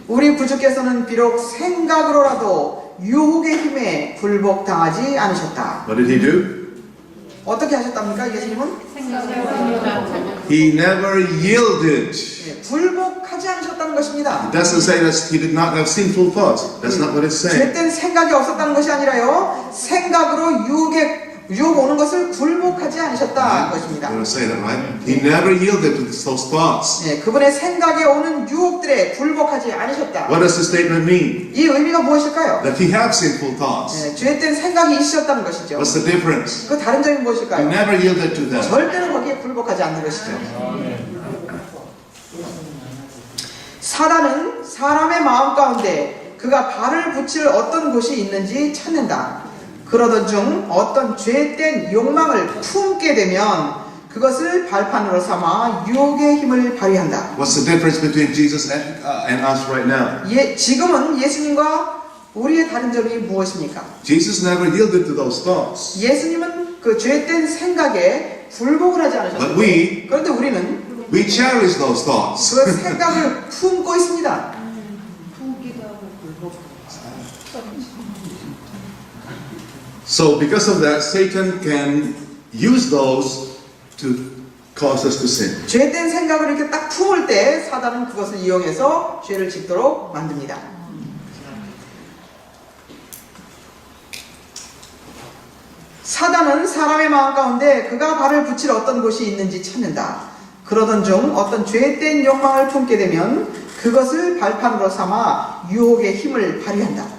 [SPEAKER 1] 우리 구주께서는 비록 생각으로라도 유혹의 힘에 굴복당하지 않으셨다.
[SPEAKER 2] What did he do?
[SPEAKER 1] 어떻게 하셨답니까? 예수님은
[SPEAKER 2] He never yielded.
[SPEAKER 1] 네, 굴복하지 않으셨다는 것입니다.
[SPEAKER 2] It doesn't say that he did not have sinful thoughts. That's not what it's saying.
[SPEAKER 1] 죄된 생각이 없었다는 것이 아니라요. 생각으로 유혹 오는 것을 굴복하지 않으셨다는 것입니다.
[SPEAKER 2] You want to say that, right? He never yielded to those thoughts.
[SPEAKER 1] 네, 그분의 생각에 오는 유혹들에 굴복하지 않으셨다.
[SPEAKER 2] What does the statement mean?
[SPEAKER 1] 이 의미가 무엇일까요?
[SPEAKER 2] That he had sinful thoughts.
[SPEAKER 1] 네, 죄된 생각이 있으셨다는 것이죠.
[SPEAKER 2] What's the difference?
[SPEAKER 1] 그 다른 점이
[SPEAKER 2] He
[SPEAKER 1] 무엇일까요?
[SPEAKER 2] never yielded to them.
[SPEAKER 1] 절대로 거기에 굴복하지 않는 것이죠. 사단은 사람의 마음 가운데 그가 발을 붙일 어떤 곳이 있는지 찾는다. 그러던 중 어떤 죄된 욕망을 품게 되면 그것을 발판으로 삼아 유혹의 힘을 발휘한다.
[SPEAKER 2] What's the difference between Jesus and us right now?
[SPEAKER 1] 지금은 예수님과 우리의 다른 점이 무엇입니까?
[SPEAKER 2] Jesus never yielded to those thoughts.
[SPEAKER 1] 예수님은 그 죄된 생각에 굴복을 하지
[SPEAKER 2] But
[SPEAKER 1] 않으셨습니다.
[SPEAKER 2] we
[SPEAKER 1] 그런데 우리는
[SPEAKER 2] cherish those thoughts.
[SPEAKER 1] 그 생각을 품고 있습니다.
[SPEAKER 2] So because of that, Satan can use those to cause us to sin.
[SPEAKER 1] 죄된 생각을 이렇게 딱 품을 때 사단은 그것을 이용해서 죄를 짓도록 만듭니다. 사단은 사람의 마음 가운데 그가 발을 붙일 어떤 곳이 있는지 찾는다. 그러던 중 어떤 죄된 욕망을 품게 되면 그것을 발판으로 삼아 유혹의 힘을 발휘한다.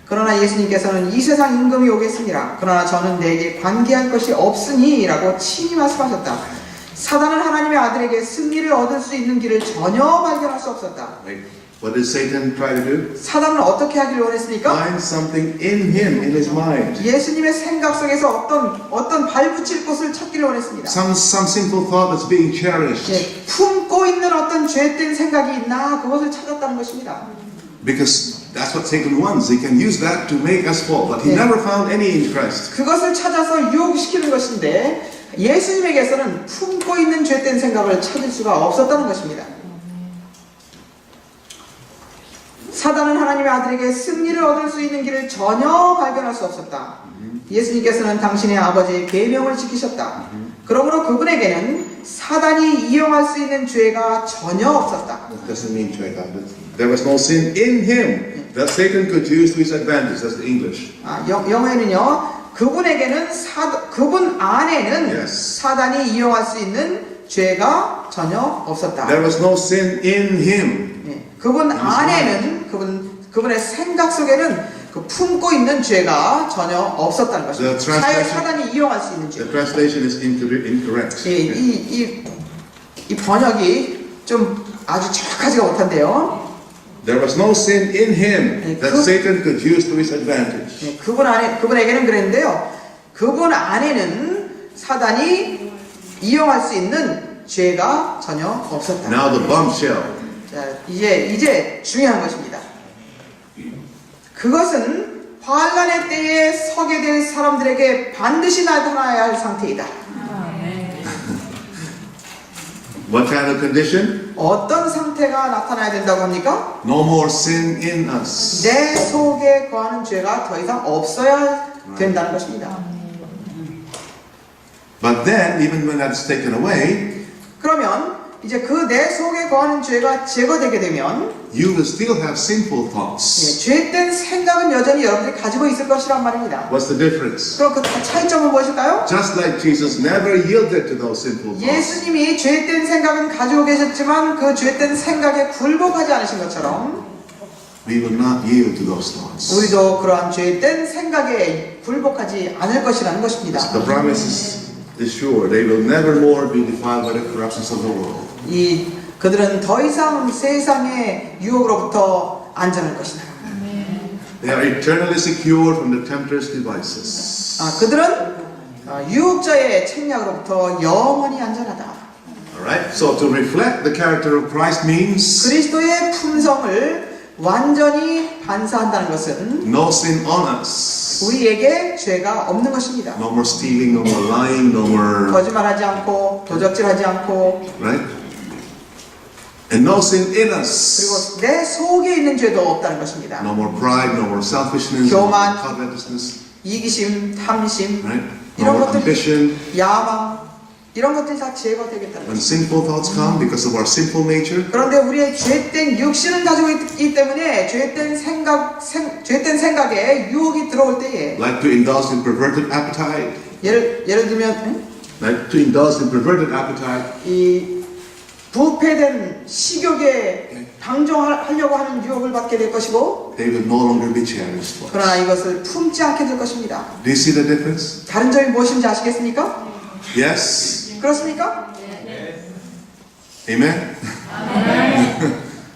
[SPEAKER 1] 그러나 예수님께서는 이 세상 임금이 오겠습니다. 그러나 저는 내게 관계할 것이 없으니 라고 친히 말씀하셨다. 사단은 하나님의 아들에게 승리를 얻을 수 있는 길을 전혀 발견할 수 없었다.
[SPEAKER 2] What did Satan try to do?
[SPEAKER 1] 사단은 어떻게 하기를 원했습니까?
[SPEAKER 2] Find something in him, in his mind.
[SPEAKER 1] 예수님의 생각 속에서 어떤 발붙일 곳을 찾기를 원했습니다.
[SPEAKER 2] Some sinful thought that's being cherished.
[SPEAKER 1] 예, 품고 있는 어떤 죄된 생각이 있나 그것을 찾았다는 것입니다.
[SPEAKER 2] Because that's what Satan wants. He can use that to make us fall. But he
[SPEAKER 1] Yeah.
[SPEAKER 2] never found any in Christ.
[SPEAKER 1] 그것을 찾아서 유혹시키는 것인데 예수님에게서는 품고 있는 죄된 생각을 찾을 수가 없었다는 것입니다. 사단은 하나님의 아들에게 승리를 얻을 수 있는 길을 전혀 발견할 수 없었다. 예수님께서는 당신의 아버지의 계명을 지키셨다. 그러므로 그분에게는 사단이 이용할 수 있는 죄가 전혀 없었다.
[SPEAKER 2] That doesn't mean there was no sin in him that Satan could use to his advantage. That's the English.
[SPEAKER 1] 영어에는요, 그분에게는 그분 안에는
[SPEAKER 2] Yes.
[SPEAKER 1] 사단이 이용할 수 있는 죄가 전혀 없었다.
[SPEAKER 2] There was no sin in him.
[SPEAKER 1] 그분 안에는 그분의 생각 속에는 그 품고 있는 죄가 전혀 없었다는 것입니다. 사단이 이용할 수 있는 죄.
[SPEAKER 2] The translation is incorrect.
[SPEAKER 1] 이 번역이 좀 아주 정확하지가 못한데요.
[SPEAKER 2] There was no sin in him that Satan could use to his advantage.
[SPEAKER 1] 그분에게는 그랬는데요. 그분 안에는 사단이 이용할 수 있는 죄가 전혀 없었다.
[SPEAKER 2] Now the bombshell.
[SPEAKER 1] 자, 이제 중요한 것입니다. 그것은 환난의 때에 서게 될 사람들에게 반드시 나타나야 할 상태이다.
[SPEAKER 2] What kind of condition?
[SPEAKER 1] 어떤 상태가 나타나야 된다고 합니까?
[SPEAKER 2] No more sin in us.
[SPEAKER 1] 내 속에 거하는 죄가 더 이상 없어야 된다는 것입니다.
[SPEAKER 2] But then, even when that's taken away,
[SPEAKER 1] 그러면 이제 그 내 속에 거하는 죄가 제거되게 되면
[SPEAKER 2] you will still have sinful thoughts.
[SPEAKER 1] 죄된 생각은 여전히 여러분들이 가지고 있을 것이란 말입니다.
[SPEAKER 2] What's the difference?
[SPEAKER 1] 그럼 그 차이점은 무엇일까요?
[SPEAKER 2] Just like Jesus never yielded to those sinful thoughts,
[SPEAKER 1] 예수님이 죄된 생각은 가지고 계셨지만 그 죄된 생각에 굴복하지 않으신 것처럼
[SPEAKER 2] we will not yield to those thoughts.
[SPEAKER 1] 우리도 그러한 죄된 생각에 굴복하지 않을 것이라는 것입니다.
[SPEAKER 2] The promise is sure. They will never more be defiled by the corruptions of the world.
[SPEAKER 1] 그들은 더 이상 세상의 유혹으로부터 안전할 것이다.
[SPEAKER 2] They are eternally secure from the tempter's devices.
[SPEAKER 1] 그들은 유혹자의 책략으로부터 영원히 안전하다.
[SPEAKER 2] Alright? So to reflect the character of Christ means
[SPEAKER 1] 그리스도의 품성을 완전히 반사한다는 것은
[SPEAKER 2] no sin on us.
[SPEAKER 1] 우리에게 죄가 없는 것입니다.
[SPEAKER 2] No more stealing, no more lying, no more.
[SPEAKER 1] 거짓말하지 않고 도적질하지 않고
[SPEAKER 2] Right? And no sin in us.
[SPEAKER 1] 그리고 내 속에 있는 죄도 없다는 것입니다.
[SPEAKER 2] No more pride, no more selfishness, no more
[SPEAKER 1] 교만.
[SPEAKER 2] covetousness.
[SPEAKER 1] 이기심, 탐심,
[SPEAKER 2] Right? No
[SPEAKER 1] 이런
[SPEAKER 2] more
[SPEAKER 1] 것들,
[SPEAKER 2] ambition.
[SPEAKER 1] 야망 이런 것들이 다 제거되겠다는
[SPEAKER 2] When
[SPEAKER 1] 것입니다.
[SPEAKER 2] sinful thoughts come because of our sinful nature,
[SPEAKER 1] 그런데 우리의 죄된 육신을 가지고 있기 때문에 죄된 생각에 유혹이 들어올 때에
[SPEAKER 2] like to indulge in perverted appetite,
[SPEAKER 1] 예를 들면
[SPEAKER 2] like to indulge in perverted appetite,
[SPEAKER 1] 이 부패된 식욕에 방종하려고 하는 유혹을 받게 될 것이고
[SPEAKER 2] they will no longer be cherished for
[SPEAKER 1] 그러나
[SPEAKER 2] us.
[SPEAKER 1] 이것을 품지 않게 될 것입니다.
[SPEAKER 2] Do you see the difference?
[SPEAKER 1] 다른 점이 무엇인지 아시겠습니까?
[SPEAKER 2] Yes?
[SPEAKER 1] 그렇습니까?
[SPEAKER 2] Amen?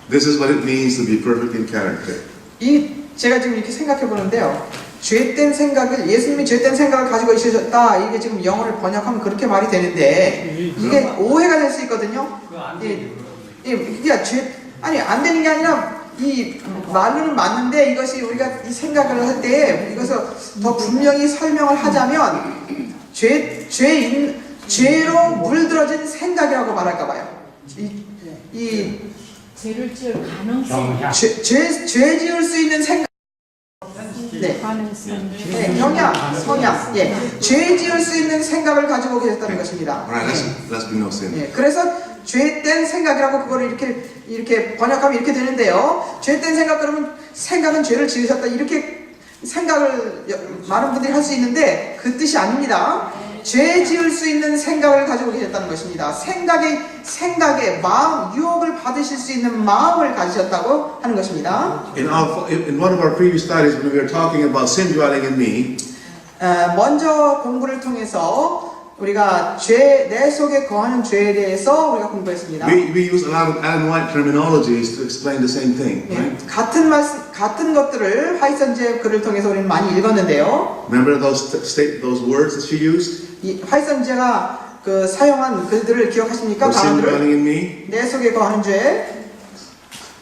[SPEAKER 2] This is what it means to be perfect in character.
[SPEAKER 1] 제가 지금 이렇게 생각해 보는데요. 죄된 생각을 예수님이 죄된 생각을 가지고 있으셨다. 이게 지금 영어를 번역하면 그렇게 말이 되는데 이게 오해가 될 수 있거든요. 그러니까 안 되는 게 아니라 이 말로는 맞는데 이것이 우리가 이 생각을 할 때 이것을 더 분명히 설명을 하자면 죄로 물들어진 생각이라고 말할까 봐요.
[SPEAKER 3] 죄를 지을 가능성.
[SPEAKER 1] 죄 지을 수 있는 생각. 네. 네, 경향, 성향. 예. 죄 지을 수 있는 생각을 가지고 계셨다는 것입니다.
[SPEAKER 2] Alright, let's be no sin.
[SPEAKER 1] 예. 그래서 죄된 생각이라고 그거를 이렇게 번역하면 이렇게 되는데요. 죄된 생각 그러면 생각은 죄를 지으셨다 이렇게 생각을 많은 분들이 할 수 있는데 그 뜻이 아닙니다. 죄 지을 수 있는 생각을 가지고 계셨다는 것입니다. 생각에 마음, 유혹을 받으실 수 있는 마음을 가지셨다고 하는 것입니다.
[SPEAKER 2] In one of our previous studies, when we were talking about sin dwelling in me,
[SPEAKER 1] 먼저 공부를 통해서 우리가 내 속에 거하는 죄에 대해서 우리가 공부했습니다.
[SPEAKER 2] we use a lot of Ellen White terminologies to explain the same thing. Right?
[SPEAKER 1] 같은 것들을 화이선제 글을 통해서 우리는 많이 읽었는데요.
[SPEAKER 2] Remember those words that she used?
[SPEAKER 1] 이 화이선제가 사용한 글들을 기억하십니까?
[SPEAKER 2] For sin
[SPEAKER 1] 단어들을
[SPEAKER 2] dwelling in me,
[SPEAKER 1] 내 속에 거하는 죄,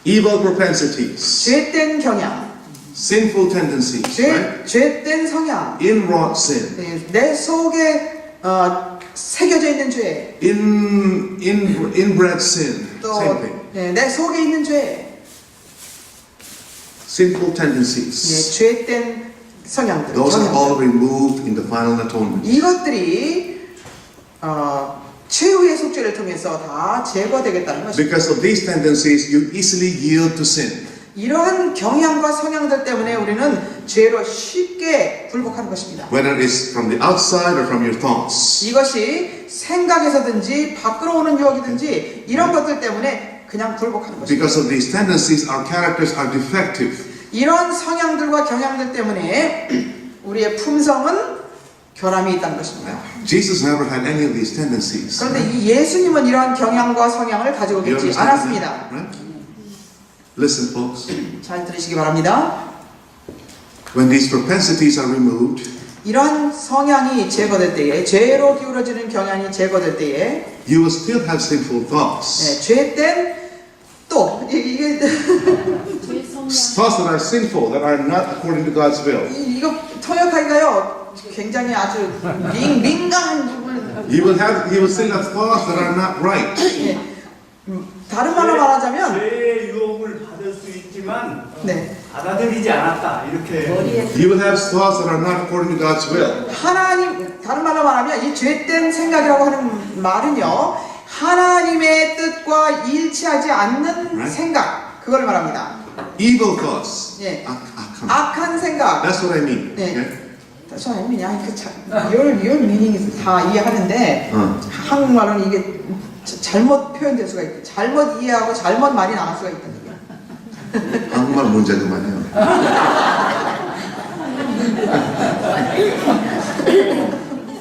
[SPEAKER 2] evil propensities,
[SPEAKER 1] 죄된 경향,
[SPEAKER 2] sinful tendencies, right?
[SPEAKER 1] 죄된 성향,
[SPEAKER 2] Inwrought sin,
[SPEAKER 1] 내 속에 새겨져 있는 죄,
[SPEAKER 2] inbred sin,
[SPEAKER 1] 또
[SPEAKER 2] same thing.
[SPEAKER 1] 내 속에 있는 죄,
[SPEAKER 2] Sinful tendencies.
[SPEAKER 1] 죄된 성향들.
[SPEAKER 2] Those are
[SPEAKER 1] 경향들.
[SPEAKER 2] all removed in the final atonement.
[SPEAKER 1] 이것들이 최후의 속죄를 통해서 다 제거되겠다는 것입니다.
[SPEAKER 2] Because of these tendencies, you easily yield to sin.
[SPEAKER 1] 이러한 경향과 성향들 때문에 우리는 죄로 쉽게 굴복하는 것입니다.
[SPEAKER 2] Whether it's from the outside or from your thoughts.
[SPEAKER 1] 이것이 생각에서든지 밖으로 오는 유혹이든지 이런 것들 때문에 그냥 굴복하는 것입니다.
[SPEAKER 2] Because of these tendencies, our characters are defective.
[SPEAKER 1] 이런 성향들과 경향들 때문에 우리의 품성은 결함이 있다는 것입니다.
[SPEAKER 2] Jesus never had any of these tendencies.
[SPEAKER 1] 그런데 이 예수님은 이러한 경향과 성향을 가지고
[SPEAKER 2] You
[SPEAKER 1] 계시지
[SPEAKER 2] understand
[SPEAKER 1] 않았습니다.
[SPEAKER 2] that, right? Listen, folks.
[SPEAKER 1] 잘 들으시기 바랍니다.
[SPEAKER 2] When these propensities are removed,
[SPEAKER 1] 이러한 성향이 제거될 때에 죄로 기울어지는 경향이 제거될 때에
[SPEAKER 2] you will still have sinful thoughts.
[SPEAKER 1] 죄된 또 이게
[SPEAKER 3] 죄 성향.
[SPEAKER 2] Thoughts that are sinful, that are not according to God's will.
[SPEAKER 1] 이거 통역하기가요 굉장히 아주 민감한 부분
[SPEAKER 2] You will still have thoughts that are not right.
[SPEAKER 1] 예. 다른 말로 말하자면
[SPEAKER 5] 죄의 유혹을 받을 수 있지만
[SPEAKER 1] 네.
[SPEAKER 5] 받아들이지 않았다 이렇게.
[SPEAKER 2] You will have thoughts that are not according to God's will.
[SPEAKER 1] 하나님 다른 말로 말하면 이 죄된 생각이라고 하는 말은요 하나님의 뜻과 일치하지 않는
[SPEAKER 2] Right.
[SPEAKER 1] 생각 그걸 말합니다.
[SPEAKER 2] Evil thoughts.
[SPEAKER 1] 예.
[SPEAKER 2] 악한.
[SPEAKER 1] 악한 생각.
[SPEAKER 2] That's what I mean.
[SPEAKER 1] 네.
[SPEAKER 2] Okay?
[SPEAKER 1] 저는 그냥 your meaning 다 이해하는데 한국말로는 이게 잘못 표현될 수가 있고 잘못 이해하고 잘못 말이 나갈 수가 있거든요.
[SPEAKER 2] 한국말 문제도 많아요.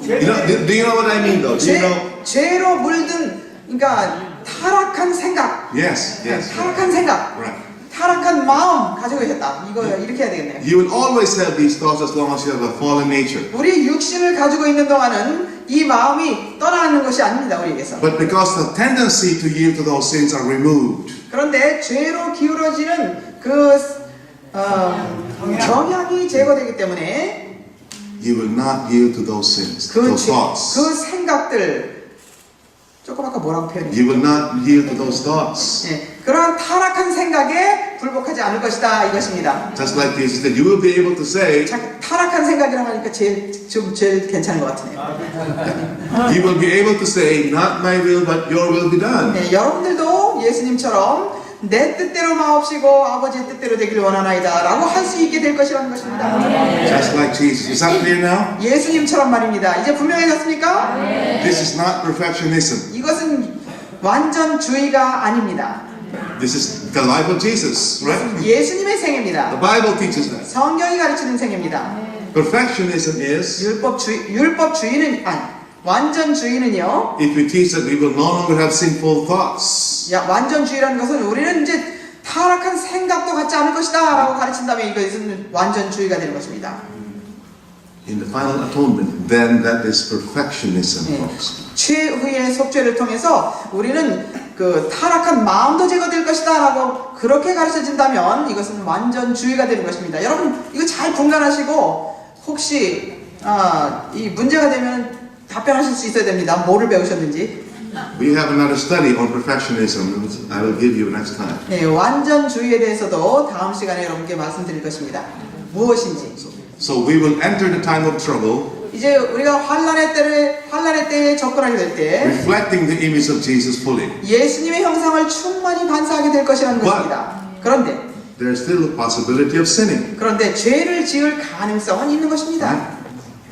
[SPEAKER 2] Do you know what I mean though? Do you know?
[SPEAKER 1] 죄로 물든 그러니까 타락한 생각.
[SPEAKER 2] Yes, yes.
[SPEAKER 1] 타락한 생각.
[SPEAKER 2] Right.
[SPEAKER 1] 타락한 마음 가지고 계셨다. 이거 이렇게 해야 되겠네요.
[SPEAKER 2] You will always have these thoughts as long as you have a fallen nature.
[SPEAKER 1] 우리 육신을 가지고 있는 동안은 이 마음이 떠나는 것이 아닙니다. 우리에게서.
[SPEAKER 2] But because the tendency to yield to those sins are removed,
[SPEAKER 1] 그런데 죄로 기울어지는 그 경향이 제거되기 때문에
[SPEAKER 2] you will not yield to those sins, those thoughts.
[SPEAKER 1] 그 생각들 조금 아까 뭐라고
[SPEAKER 2] You
[SPEAKER 1] 표현했죠?
[SPEAKER 2] will not yield to those thoughts.
[SPEAKER 1] 예, 그러한 타락한 생각에 굴복하지 않을 것이다 이것입니다.
[SPEAKER 2] Just like Jesus said, you will be able to say,
[SPEAKER 1] 자, 타락한 생각이라고 하니까 제일 괜찮은 것 같으네요.
[SPEAKER 2] you will be able to say, not my will, but your will be done.
[SPEAKER 1] 네, 여러분들도 예수님처럼 내 뜻대로 마옵시고 아버지의 뜻대로 되길 원하나이다 라고 할 수 있게 될 것이라는 것입니다.
[SPEAKER 2] Just like Jesus. Is that clear now?
[SPEAKER 1] 예수님처럼 말입니다. 이제 분명해졌습니까?
[SPEAKER 2] This is not perfectionism.
[SPEAKER 1] 이것은 완전주의가 아닙니다.
[SPEAKER 2] This is the life of Jesus, right?
[SPEAKER 1] 예수님의
[SPEAKER 2] The
[SPEAKER 1] 생애입니다.
[SPEAKER 2] Bible teaches that.
[SPEAKER 1] 성경이 가르치는 생애입니다.
[SPEAKER 2] Perfectionism is
[SPEAKER 1] 율법주의는 완전주의는요.
[SPEAKER 2] if we teach that we will no longer have sinful thoughts.
[SPEAKER 1] 완전주의라는 것은 우리는 이제 타락한 생각도 갖지 않을 것이다 라고 가르친다면 이것은 완전주의가 되는 것입니다.
[SPEAKER 2] In the final atonement, then that is perfectionism, folks.
[SPEAKER 1] 최후의 속죄를 통해서 우리는 그 타락한 마음도 제거될 것이다 라고 그렇게 가르쳐진다면 이것은 완전주의가 되는 것입니다. 여러분 이거 잘 분간하시고 혹시 이 문제가 되면 답변하실 수 있어야 됩니다. 뭐를 배우셨는지.
[SPEAKER 2] We have another study on perfectionism, which I will give you next time.
[SPEAKER 1] 네, 완전주의에 대해서도 다음 시간에 여러분께 말씀드릴 것입니다. 무엇인지.
[SPEAKER 2] So we will enter the time of trouble,
[SPEAKER 1] 이제 우리가 환란의 때에 접근하게 될 때
[SPEAKER 2] reflecting the image of Jesus fully.
[SPEAKER 1] 예수님의 형상을 충만히 반사하게 될 것이라는 것입니다. 그런데
[SPEAKER 2] There is still a possibility of sinning.
[SPEAKER 1] 죄를 지을 가능성은 있는 것입니다.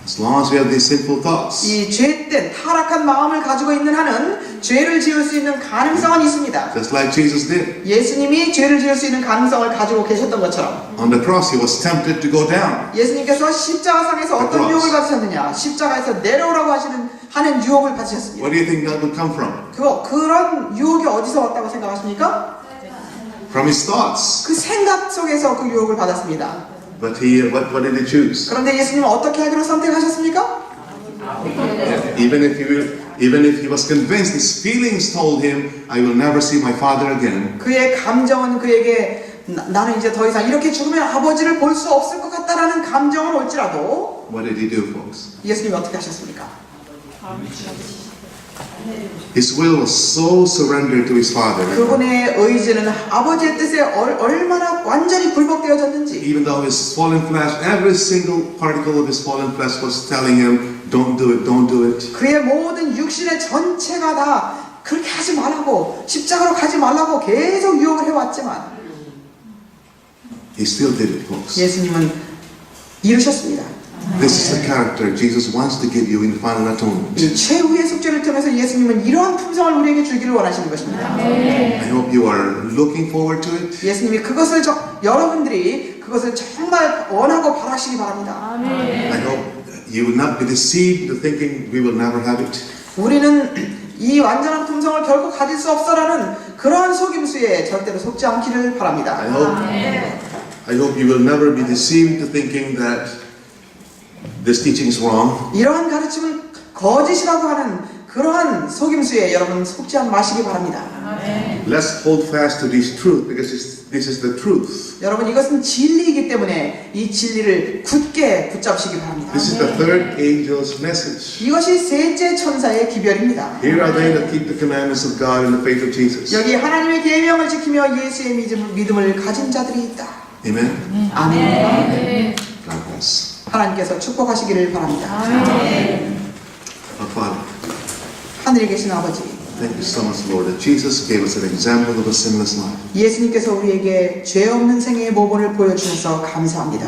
[SPEAKER 2] As long as we have these sinful thoughts.
[SPEAKER 1] 이 죄된 타락한 마음을 가지고 있는 한은 죄를 지을 수 있는 가능성은 있습니다.
[SPEAKER 2] Just like Jesus did.
[SPEAKER 1] 예수님이 죄를 지을 수 있는 가능성을 가지고 계셨던 것처럼
[SPEAKER 2] On the cross, he was tempted to go down.
[SPEAKER 1] 예수님께서 십자가상에서 어떤 유혹을 받으셨느냐? 십자가에서 내려오라고 하는 유혹을 받으셨습니다.
[SPEAKER 2] What do you think that would come from?
[SPEAKER 1] 그런 유혹이 어디서 왔다고 생각하십니까?
[SPEAKER 2] From his thoughts.
[SPEAKER 1] 그 생각 속에서 그 유혹을 받았습니다.
[SPEAKER 2] But what did he choose?
[SPEAKER 1] 그런데 예수님은 어떻게 하기로 선택하셨습니까?
[SPEAKER 2] Even if he was convinced, his feelings told him, I will never see my father again.
[SPEAKER 1] 그의 감정은 그에게 나는 이제 더 이상 이렇게 죽으면 아버지를 볼 수 없을 것 같다라는 감정은 올지라도
[SPEAKER 2] What did he do, folks?
[SPEAKER 1] 예수님이 어떻게 하셨습니까?
[SPEAKER 2] His will was so surrendered to his father.
[SPEAKER 1] 그분의 의지는 아버지의 뜻에 얼마나 완전히 굴복되어졌는지
[SPEAKER 2] Even though his fallen flesh, every single particle of his fallen flesh was telling him, don't do it, don't do it.
[SPEAKER 1] 그의 모든 육신의 전체가 다 그렇게 하지 말라고 십자가로 가지 말라고 계속 유혹을 해왔지만
[SPEAKER 2] He still did it, folks.
[SPEAKER 1] 예수님은 이루셨습니다.
[SPEAKER 2] This is the character Jesus wants to give you in the final atonement.
[SPEAKER 1] 이 최후의 속죄를 통해서 예수님은 이러한 품성을 우리에게 주기를 원하시는 것입니다.
[SPEAKER 2] I hope you are looking forward to it.
[SPEAKER 1] 예수님이 여러분들이 그것을 정말 원하고 바라시기 바랍니다.
[SPEAKER 2] I hope you will not be deceived into thinking we will never have it.
[SPEAKER 1] 우리는 이 완전한 품성을 결코 가질 수 없어라는 그러한 속임수에 절대로 속지 않기를 바랍니다.
[SPEAKER 2] I hope you will never be deceived into thinking that this teaching is wrong.
[SPEAKER 1] 이러한 가르침은 거짓이라고 하는 그러한 속임수에 여러분 속지 마시기 바랍니다.
[SPEAKER 2] Let's hold fast to this truth because this is the truth.
[SPEAKER 1] 여러분 이것은 진리이기 때문에 이 진리를 굳게 붙잡으시기 바랍니다.
[SPEAKER 2] This is the third angel's message.
[SPEAKER 1] 이것이 셋째 천사의 기별입니다.
[SPEAKER 2] Here are they that keep the commandments of God and the faith of Jesus.
[SPEAKER 1] 여기 하나님의 계명을 지키며 예수의 믿음을 가진 자들이 있다.
[SPEAKER 2] Amen.
[SPEAKER 1] 아멘.
[SPEAKER 2] God bless.
[SPEAKER 1] 하나님께서 축복하시기를 바랍니다.
[SPEAKER 2] Our Father,
[SPEAKER 1] 하늘에 계신 아버지,
[SPEAKER 2] thank you so much, Lord, that Jesus gave us an example of a sinless life.
[SPEAKER 1] 예수님께서 우리에게 죄 없는 생애의 모본을 보여주셔서 감사합니다.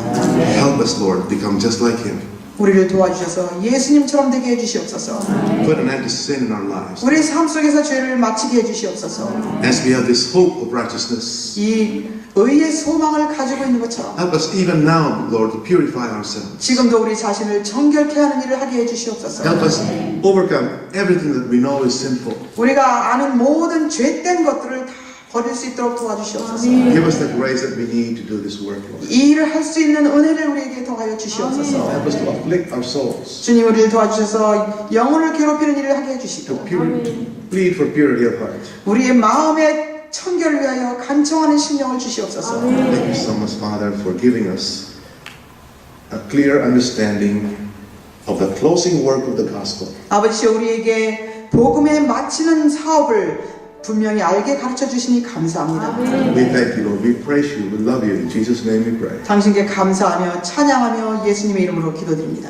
[SPEAKER 2] Help us, Lord, become just like Him.
[SPEAKER 1] 우리를 도와주셔서 예수님처럼 되게 해주시옵소서.
[SPEAKER 2] Put an end to sin in our lives.
[SPEAKER 1] 우리 삶 속에서 죄를 마치게 해주시옵소서.
[SPEAKER 2] As we have this hope of righteousness,
[SPEAKER 1] 이 의의 소망을 가지고 있는 것처럼
[SPEAKER 2] help us even now, Lord, to purify ourselves.
[SPEAKER 1] 지금도 우리 자신을 정결케 하는 일을 하게 해주시옵소서.
[SPEAKER 2] Help us overcome everything that we know is sinful.
[SPEAKER 1] 우리가 아는 모든 죄된 것들을 다 버릴 수 있도록 도와주시옵소서.
[SPEAKER 2] Give us the grace that we need to do this work, Lord.
[SPEAKER 1] 이 일을 할 수 있는 은혜를 우리에게 더하여 주시옵소서.
[SPEAKER 2] Help us to afflict our souls,
[SPEAKER 1] 주님 우리를 도와주셔서 영혼을 괴롭히는 일을 하게
[SPEAKER 2] to
[SPEAKER 1] 해주시고
[SPEAKER 2] plead for purity of heart.
[SPEAKER 1] 우리의 마음의 청결을 위하여 간청하는 심령을 주시옵소서.
[SPEAKER 2] Thank you so much, Father, for giving us a clear understanding of the closing work of the gospel.
[SPEAKER 1] 아버지여 우리에게 복음에 마치는 사업을 분명히 알게 가르쳐 주시니 감사합니다.
[SPEAKER 2] We thank you, Lord. We praise you. We love you. In Jesus' name we pray.
[SPEAKER 1] 당신께 감사하며 찬양하며 예수님의 이름으로 기도드립니다.